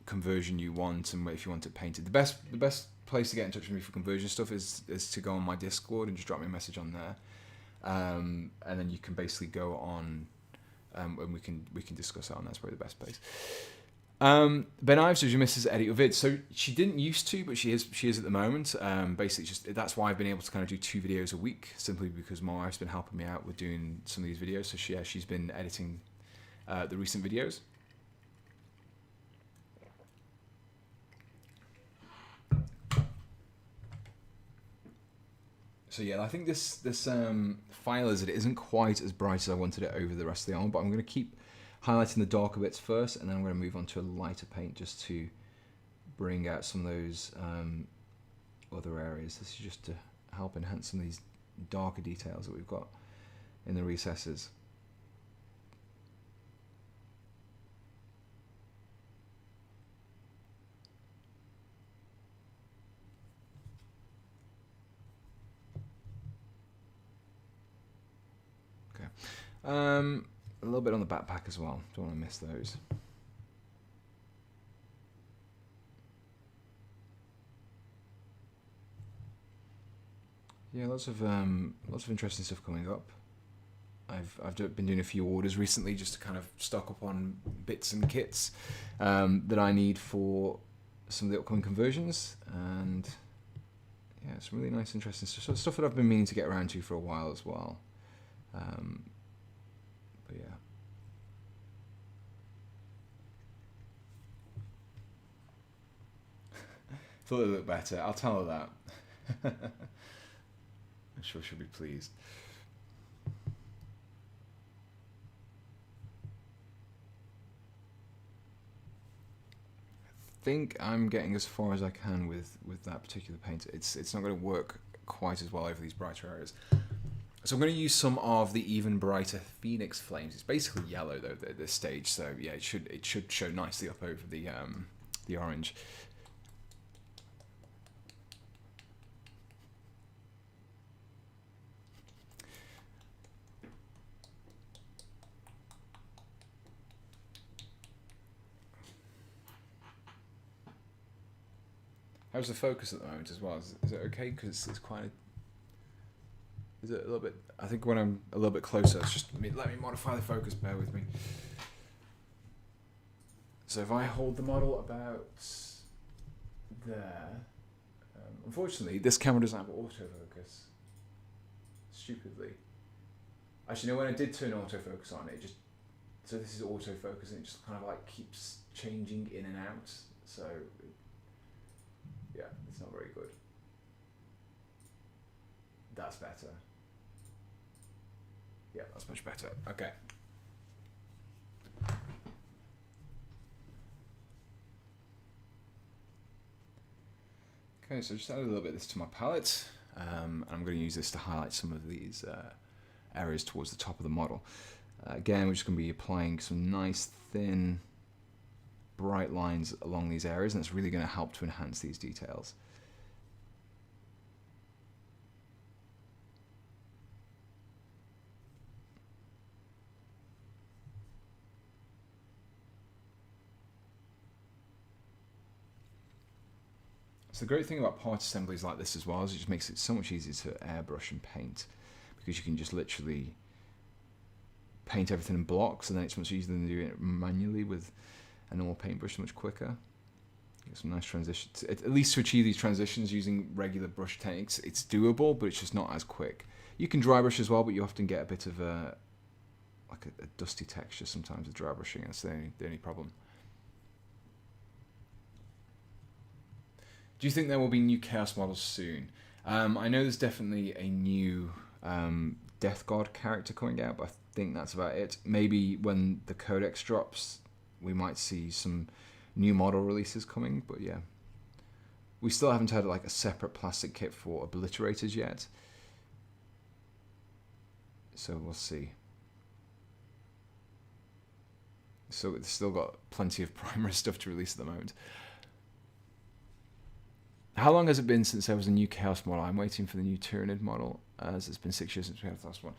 conversion you want and if you want it painted. The best place to get in touch with me for conversion stuff is to go on my Discord and just drop me a message on there, and then you can basically go on and we can discuss that on there. That's probably the best place. Ben Ives, does your missus edit your vids? So she didn't used to, but she is at the moment. Basically, just that's why I've been able to kind of do 2 videos a week, simply because my wife's been helping me out with doing some of these videos. So she's been editing the recent videos. So yeah, I think this file is it isn't quite as bright as I wanted it over the rest of the arm, but I'm going to keep highlighting the darker bits first, and then I'm going to move on to a lighter paint just to bring out some of those other areas. This is just to help enhance some of these darker details that we've got in the recesses. A little bit on the backpack as well. Don't want to miss those. Yeah, lots of interesting stuff coming up. I've been doing a few orders recently just to kind of stock up on bits and kits that I need for some of the upcoming conversions, and yeah, some really nice, interesting stuff that I've been meaning to get around to for a while as well. But yeah. Thought it looked better. I'll tell her that. I'm sure she'll be pleased. think I'm getting as far as I can with that particular paint. It's not going to work quite as well over these brighter areas. So I'm going to use some of the even brighter Phoenix Flames. It's basically yellow though at this stage, so yeah, it should show nicely up over the orange. How's the focus at the moment as well? Is it okay? Because it's quite. Is it a little bit? I think when I'm a little bit closer, it's just let me modify the focus. Bear with me. So if I hold the model about there, unfortunately, this camera doesn't have autofocus. Stupidly. Actually, no. When I did turn autofocus on, it just so this is autofocus and it just kind of like keeps changing in and out. So. Yeah, it's not very good. That's better. Yeah, that's much better. Okay. Okay, so just add a little bit of this to my palette. And I'm going to use this to highlight some of these areas towards the top of the model. Again, we're just going to be applying some nice thin bright lines along these areas, and it's really going to help to enhance these details. So the great thing about part assemblies like this as well is it just makes it so much easier to airbrush and paint, because you can just literally paint everything in blocks, and then it's much easier than doing it manually with a normal paintbrush, much quicker. Get some nice transitions. At least to achieve these transitions using regular brush techniques, it's doable, but it's just not as quick. You can dry brush as well, but you often get a bit of a dusty texture sometimes with dry brushing. That's the only problem. Do you think there will be new Chaos models soon? I know there's definitely a new Death God character coming out, but I think that's about it. Maybe when the Codex drops, we might see some new model releases coming, but yeah. We still haven't had like a separate plastic kit for Obliterators yet. So we'll see. So it's still got plenty of primer stuff to release at the moment. How long has it been since there was a new Chaos model? I'm waiting for the new Tyranid model, as it's been 6 years since we had the last one.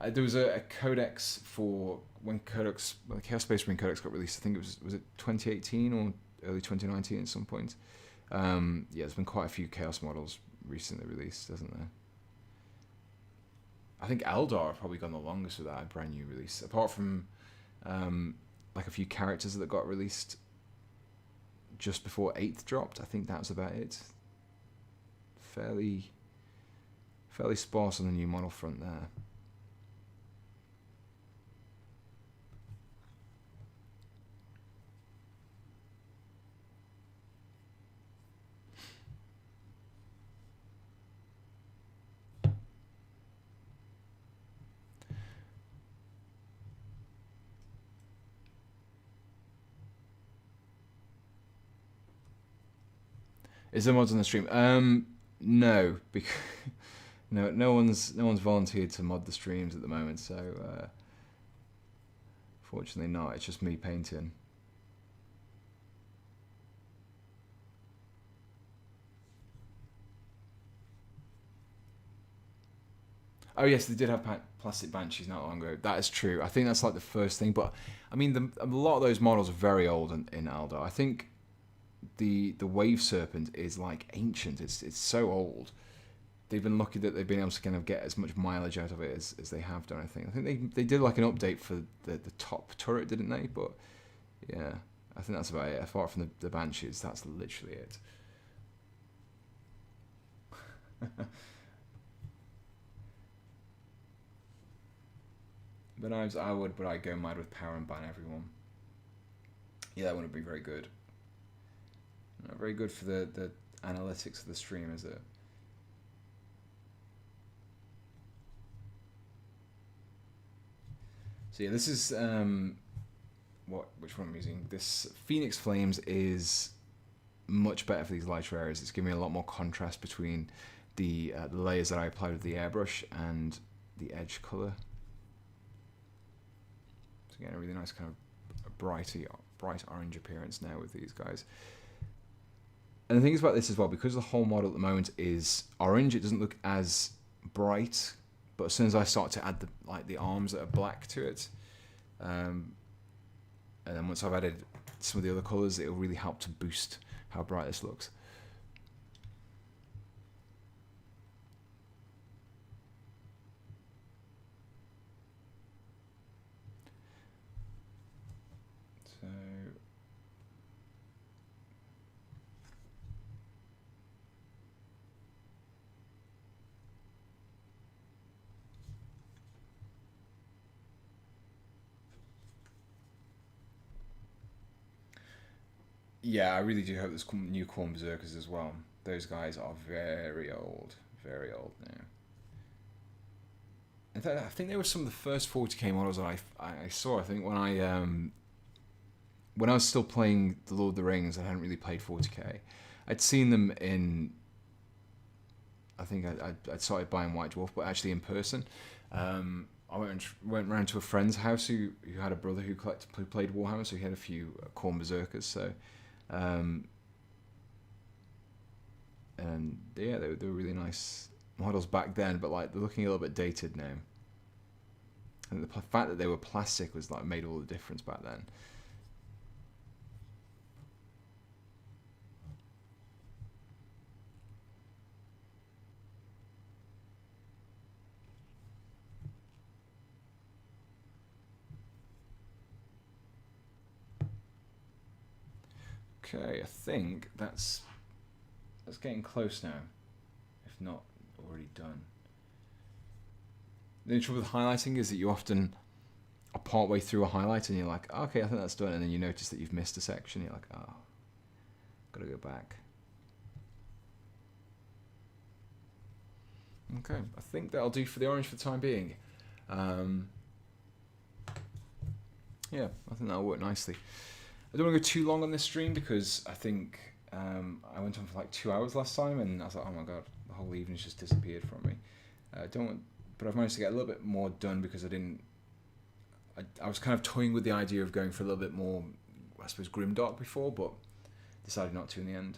There was a Codex for when the Chaos Space Marine Codex got released. I think it was it 2018 or early 2019 at some point. Yeah, there's been quite a few Chaos models recently released, hasn't there? I think Eldar have probably gone the longest with that brand new release, apart from like a few characters that got released just before 8th dropped. I think that was about it. Fairly sparse on the new model front there. Is there mods on the stream? No, because no one's volunteered to mod the streams at the moment, so fortunately not. It's just me painting. Oh yes, they did have plastic banshees not long ago. That is true. I think that's like the first thing, but I mean, a lot of those models are very old in Eldar. I think the Wave Serpent is like ancient. It's so old. They've been lucky that they've been able to kind of get as much mileage out of it as they have done. I think they did like an update for the top turret, didn't they? But yeah, I think that's about it. Apart from the banshees, that's literally it. The knives I would, but I'd go mad with power and ban everyone. Yeah, that wouldn't be very good. Not very good for the analytics of the stream, is it? So yeah, this is which one I'm using. This Phoenix Flames is much better for these lighter areas. It's giving me a lot more contrast between the layers that I applied with the airbrush and the edge color. So getting a really nice kind of bright orange appearance now with these guys. And the thing is about this as well, because the whole model at the moment is orange, it doesn't look as bright. But as soon as I start to add the arms that are black to it, and then once I've added some of the other colors, it'll really help to boost how bright this looks. So yeah, I really do hope there's new Corn Berserkers as well. Those guys are very old now. In fact, I think they were some of the first 40k models that I saw. I think when I was still playing The Lord of the Rings, I hadn't really played 40k. I'd seen them in. I think I'd started buying White Dwarf, but actually in person. I went round to a friend's house who had a brother who played Warhammer, so he had a few Corn Berserkers. So. And yeah, they were really nice models back then, but like they're looking a little bit dated now. And the fact that they were plastic was like made all the difference back then. Okay, I think that's getting close now, if not already done. The trouble with highlighting is that you often are part way through a highlight and you're like, oh, okay, I think that's done, and then you notice that you've missed a section. You're like, oh, gotta go back. Okay, I think that'll do for the orange for the time being. Yeah, I think that'll work nicely. I don't want to go too long on this stream because I think I went on for like 2 hours last time, and I was like, oh my god, the whole evening's just disappeared from me. But I've managed to get a little bit more done because I was kind of toying with the idea of going for a little bit more, I suppose, grimdark before, but decided not to in the end.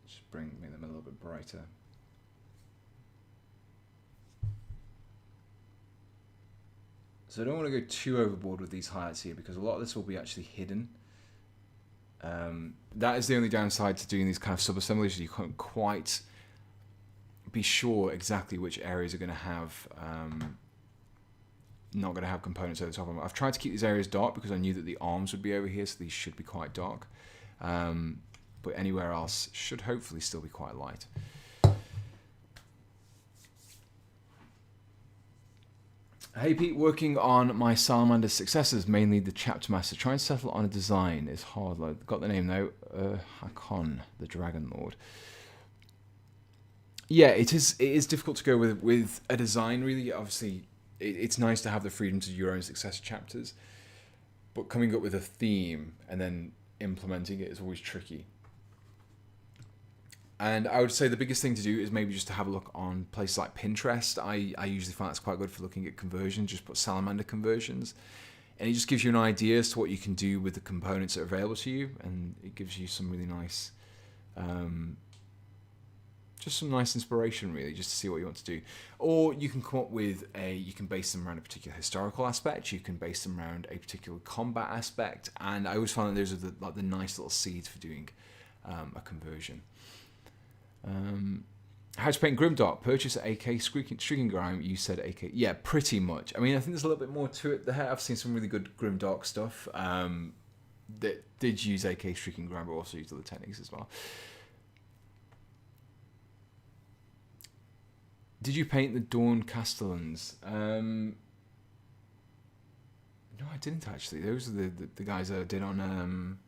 Just make them a little bit brighter. So I don't want to go too overboard with these highlights here because a lot of this will be actually hidden. That is the only downside to doing these kind of sub-assemblies. You can't quite be sure exactly which areas are going to have, not going to have components over the top of them. I've tried to keep these areas dark because I knew that the arms would be over here, so these should be quite dark. But anywhere else should hopefully still be quite light. Hey Pete, working on my Salamander successors, mainly the Chapter Master. Trying to settle on a design is hard. I've got the name now. Hakon, the Dragon Lord. Yeah, it is difficult to go with a design, really. Obviously, it's nice to have the freedom to do your own successor chapters, but coming up with a theme and then implementing it is always tricky. And I would say the biggest thing to do is maybe just to have a look on places like Pinterest. I usually find that's quite good for looking at conversions. Just put Salamander conversions. And it just gives you an idea as to what you can do with the components that are available to you. And it gives you some really nice, just some nice inspiration, really, just to see what you want to do. Or you can come up with you can base them around a particular historical aspect. You can base them around a particular combat aspect. And I always find that those are the nice little seeds for doing a conversion. How to Paint Grimdark. Purchase AK Shrieking Grime. You said AK. Yeah, pretty much. I mean, I think there's a little bit more to it there. I've seen some really good Grimdark stuff that did use AK Shrieking Grime, but also used other techniques as well. Did you paint the Dawn Castellans? No, I didn't actually. Those are the guys that I did on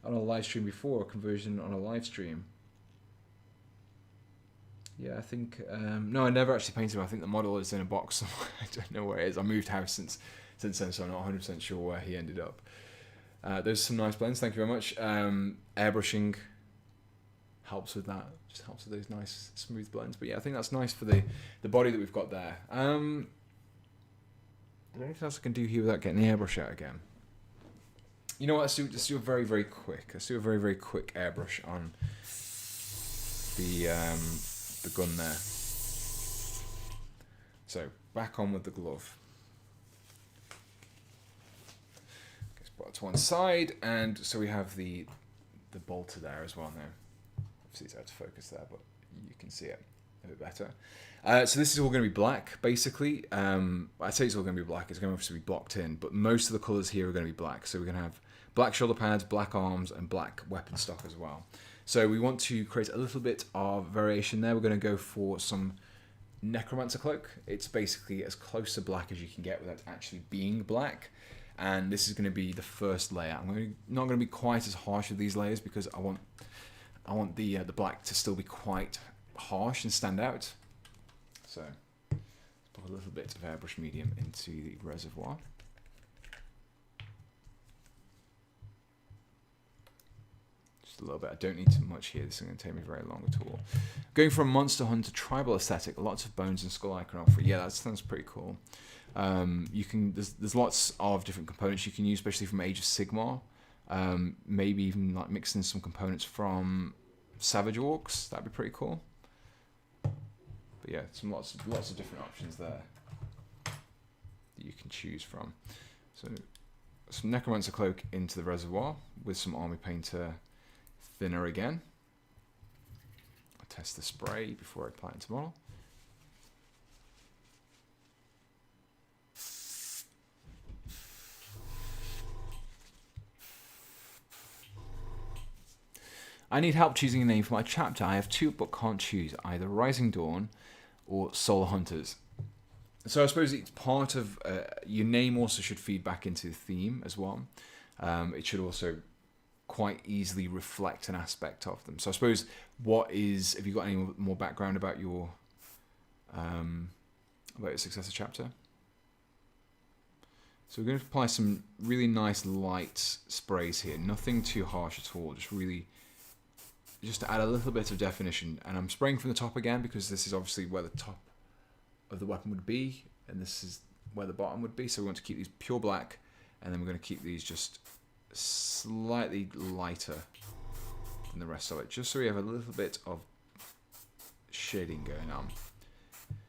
a live stream before, a conversion on a live stream. Yeah, I think... no, I never actually painted them. I think the model is in a box somewhere. I don't know where it is. I moved house since since then, so I'm not 100% sure where he ended up. Those are some nice blends. Thank you very much. Airbrushing helps with that. Just helps with those nice smooth blends. But yeah, I think that's nice for the body that we've got there. Is there anything else I can do here without getting the airbrush out again? You know what? Let's do a very, very quick. Let's do a very, very quick airbrush on the gun there. So back on with the glove. Just put it to one side, and so we have the bolter there as well now. Obviously it's out of focus there, but you can see it a bit better. So this is all going to be black, basically. I say it's all going to be black. It's going to obviously be blocked in, but most of the colours here are going to be black. So we're going to have black shoulder pads, black arms, and black weapon stock as well. So we want to create a little bit of variation there. We're going to go for some Necromancer Cloak. It's basically as close to black as you can get without actually being black. And this is going to be the first layer. Not going to be quite as harsh with these layers because I want the black to still be quite harsh and stand out. So let's put a little bit of airbrush medium into the reservoir. Just a little bit. I don't need too much here. This isn't going to take me very long at all. Going for a Monster Hunter tribal aesthetic, lots of bones and skull iconography. Yeah, that sounds pretty cool. There's lots of different components you can use, especially from Age of Sigmar. Maybe even like mixing some components from Savage Orcs. That'd be pretty cool. But yeah, lots of different options there that you can choose from. So some Necromancer Cloak into the reservoir with some Army Painter thinner again. I'll test the spray before I apply it to the model. I need help choosing a name for my chapter. I have two but can't choose, either Rising Dawn or Soul Hunters. So I suppose it's part of your name also should feed back into the theme as well. It should also quite easily reflect an aspect of them. So I suppose have you got any more background about your successor chapter? So we're going to apply some really nice light sprays here. Nothing too harsh at all. Just to add a little bit of definition. And I'm spraying from the top again because this is obviously where the top of the weapon would be, and this is where the bottom would be. So we want to keep these pure black, and then we're going to keep these just slightly lighter than the rest of it, just so we have a little bit of shading going on.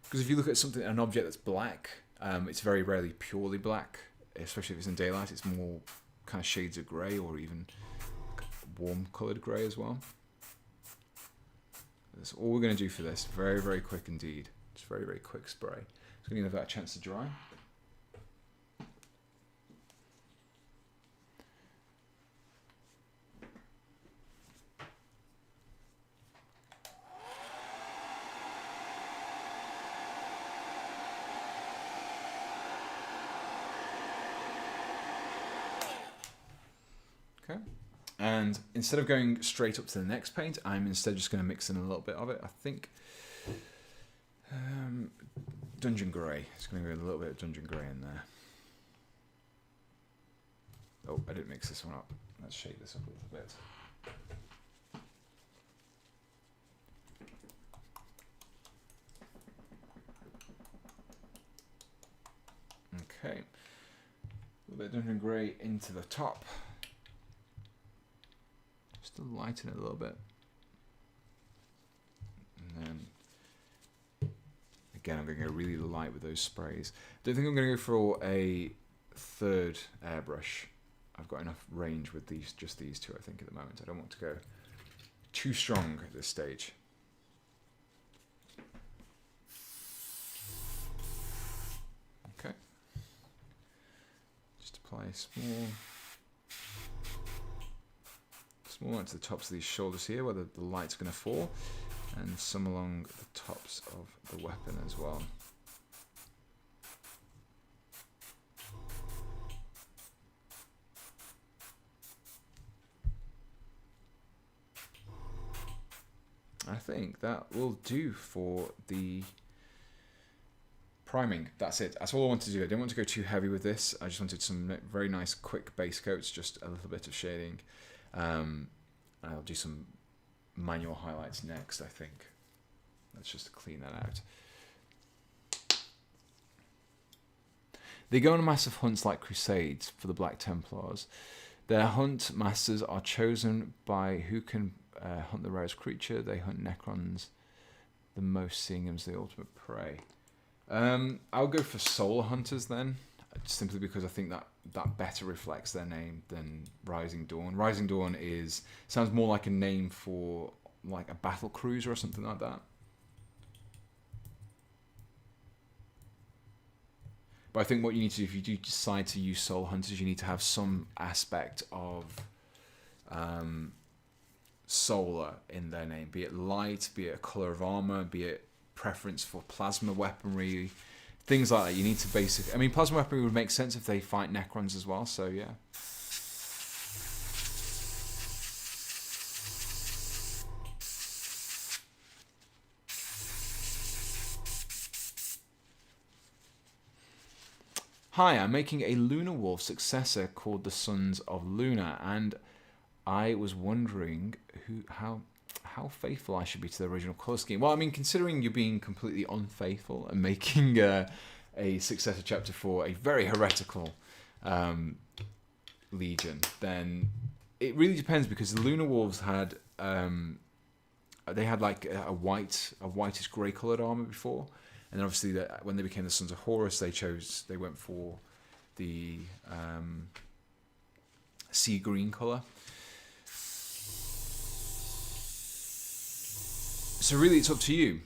Because if you look at an object that's black, it's very rarely purely black, especially if it's in daylight. It's more kind of shades of grey or even warm coloured grey as well. That's all we're going to do for this. Very, very quick indeed. Just very, very quick spray. It's going to give that a chance to dry. Okay. And instead of going straight up to the next paint, I'm instead just going to mix in a little bit of it. I think Dungeon Grey. It's going to be a little bit of Dungeon Grey in there. Oh, I didn't mix this one up. Let's shake this up a little bit. Okay. A little bit of Dungeon Grey into the top. Just to lighten it a little bit. And then, again, I'm going to go really light with those sprays. Don't think I'm going to go for a third airbrush. I've got enough range with just these two, I think, at the moment. I don't want to go too strong at this stage. Okay. Just apply small amount to the tops of these shoulders here, where the light's going to fall, and some along the tops of the weapon as well. I think that will do for the priming. That's it. That's all I wanted to do. I didn't want to go too heavy with this. I just wanted some very nice quick base coats, just a little bit of shading. I'll do some manual highlights next, I think. Let's just clean that out. They go on massive hunts like crusades for the Black Templars. Their hunt masters are chosen by who can hunt the rarest creature. They hunt Necrons the most, seeing them as the ultimate prey. I'll go for Solar Hunters then, simply because I think that better reflects their name than Rising Dawn. Rising Dawn sounds more like a name for like a battle cruiser or something like that. But I think what you need to do, if you do decide to use Soul Hunters, you need to have some aspect of solar in their name. Be it light, be it a colour of armour, be it preference for plasma weaponry, things like that. You need to basically... I mean, plasma weaponry would make sense if they fight Necrons as well, so yeah. Hi, I'm making a Lunar Wolf successor called the Sons of Luna, and I was wondering how faithful I should be to the original colour scheme. Well, I mean, considering you're being completely unfaithful and making a successor chapter for a very heretical legion, then it really depends, because the Lunar Wolves had they had like a whitish grey coloured armour before. And then obviously, when they became the Sons of Horus, they went for the sea green colour. So really, it's up to you.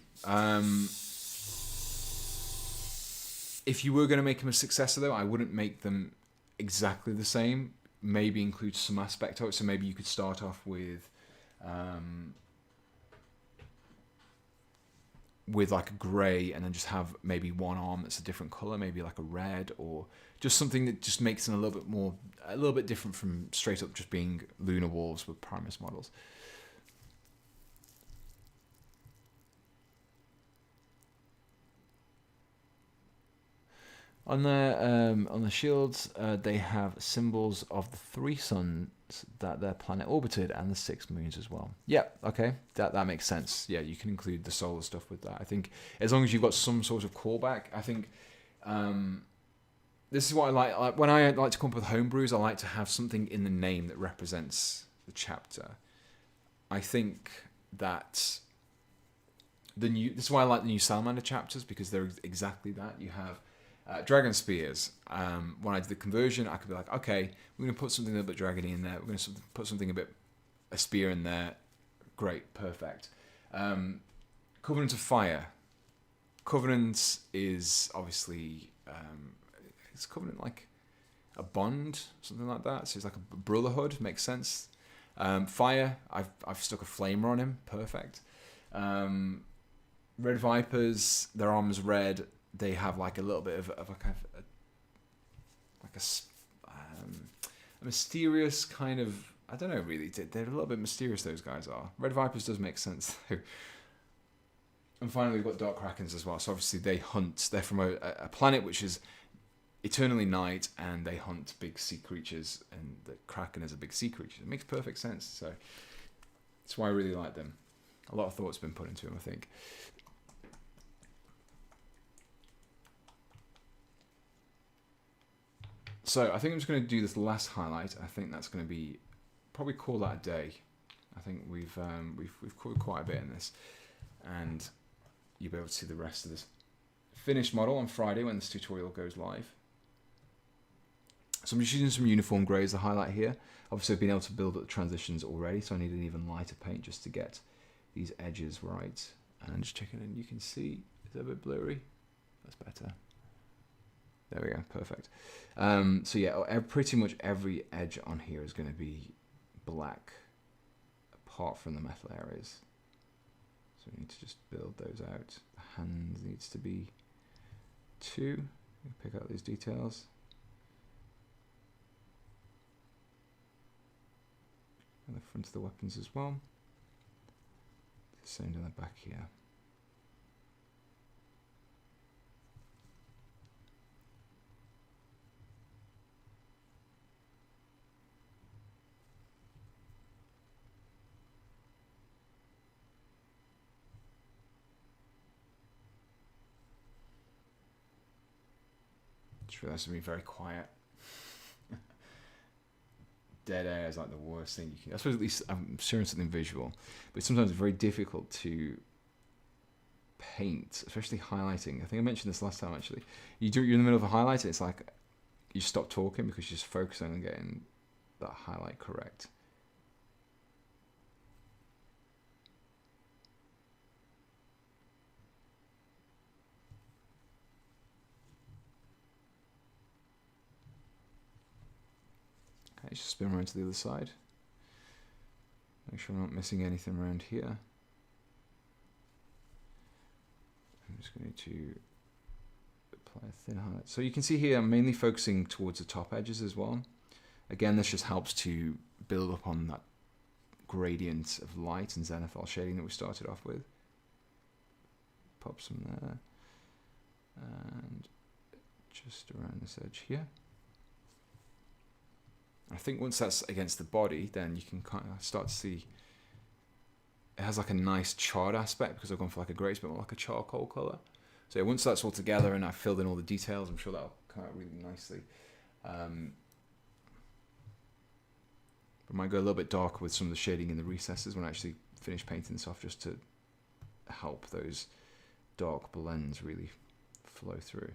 If you were going to make them a successor, though, I wouldn't make them exactly the same. Maybe include some aspect of it. So maybe you could start off with like a grey, and then just have maybe one arm that's a different colour, maybe like a red, or just something that just makes them a little bit different from straight up just being Lunar Wolves with Primus models. On the shields, they have symbols of the 3 suns that their planet orbited, and the 6 moons as well. Yeah, okay, that makes sense. Yeah, you can include the solar stuff with that. I think as long as you've got some sort of callback, I think this is what I like. When I like to come up with homebrews, I like to have something in the name that represents the chapter. I think that this is why I like the new Salamander chapters, because they're exactly that. You have Dragon Spears. When I did the conversion, I could be like, okay, we're going to put something a little bit dragony in there. We're going to put something a spear in there. Great, perfect. Covenant of Fire. Covenant is obviously, it's Covenant like a bond, something like that. So it's like a brotherhood, makes sense. Fire, I've stuck a flamer on him, perfect. Red Vipers, their armor's red. They have like a little bit of a kind of a mysterious kind of, I don't know really, they're a little bit mysterious, those guys are. Red Vipers does make sense though. And finally we've got Dark Krakens as well, so obviously they hunt, they're from a planet which is eternally night, and they hunt big sea creatures, and the Kraken is a big sea creature. It makes perfect sense, so that's why I really like them. A lot of thought's been put into them, I think. So I think I'm just going to do this last highlight. I think that's going to be probably call that a day. I think we've covered quite a bit in this, and you'll be able to see the rest of this finished model on Friday when this tutorial goes live. So I'm just using some uniform grey as a highlight here. Obviously I've been able to build up the transitions already, so I need an even lighter paint just to get these edges right. And just checking in, you can see it's a bit blurry. That's better. There we go, perfect. So yeah, pretty much every edge on here is going to be black, apart from the metal areas. So we need to just build those out. The hand needs to be 2. Pick out these details. And the front of the weapons as well. The same down the back here. Just realised I'm being very quiet. Dead air is like the worst thing you can. I suppose at least I'm sharing something visual, but sometimes it's very difficult to paint, especially highlighting. I think I mentioned this last time actually. You're in the middle of a highlight, and it's like you stop talking because you're just focusing on getting that highlight correct. Okay, just spin around to the other side. Make sure I'm not missing anything around here. I'm just going to apply a thin highlight. So you can see here I'm mainly focusing towards the top edges as well. Again, this just helps to build up on that gradient of light and zenithal shading that we started off with. Pop some there. And just around this edge here. I think once that's against the body, then you can kind of start to see it has like a nice charred aspect because I've gone for like a grey, it's a bit more like a charcoal colour. So yeah, once that's all together and I've filled in all the details, I'm sure that'll come out really nicely. I might go a little bit darker with some of the shading in the recesses when I actually finish painting this off, just to help those dark blends really flow through.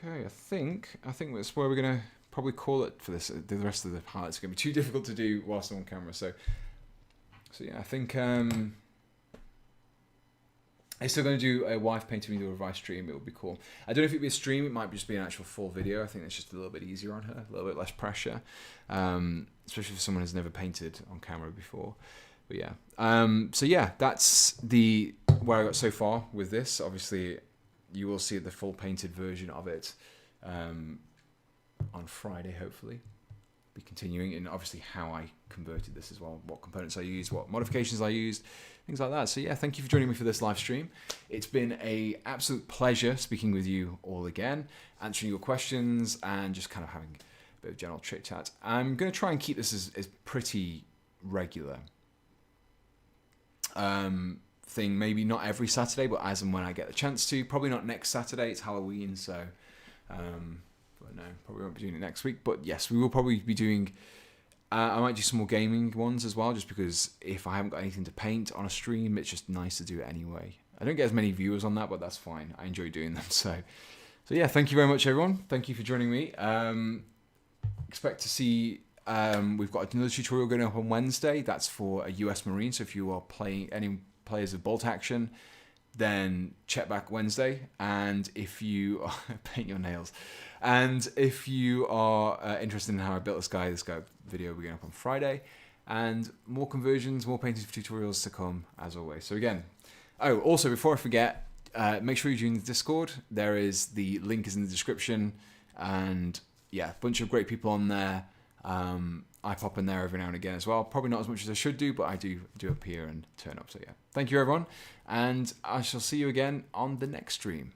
Okay, I think that's where we're gonna probably call it for this. The rest of the highlights are gonna be too difficult to do whilst I'm on camera. So yeah, I think I'm still going to do a wife painting video revised stream. It would be cool. I don't know if it'd be a stream. It might just be an actual full video. I think it's just a little bit easier on her, a little bit less pressure, especially for someone who's never painted on camera before. But yeah, so yeah, that's where I got so far with this. Obviously, you will see the full painted version of it on Friday, hopefully. Be continuing, and obviously how I converted this as well, what components I used, what modifications I used, things like that. So yeah, thank you for joining me for this live stream. It's been an absolute pleasure speaking with you all again, answering your questions and just kind of having a bit of general chit chat. I'm going to try and keep this as pretty regular thing, maybe not every Saturday, but as and when I get the chance to. Probably not next Saturday, it's Halloween, so but no, probably won't be doing it next week. But yes, we will probably be doing I might do some more gaming ones as well, just because if I haven't got anything to paint on a stream, it's just nice to do it anyway. I don't get as many viewers on that, but that's fine. I enjoy doing them. So yeah, thank you very much, everyone. Thank you for joining me. Expect to see we've got another tutorial going up on Wednesday. That's for a US Marine. So if you are playing any players of bolt action, then check back Wednesday. And if you paint your nails, and if you are interested in how I built this guy video will be going up on Friday. And more conversions, more painting tutorials to come, as always. So again, also before I forget, make sure you join the Discord. The link is in the description, and yeah, a bunch of great people on there. I pop in there every now and again as well. Probably not as much as I should do, but I do appear and turn up. So yeah, thank you everyone, and I shall see you again on the next stream.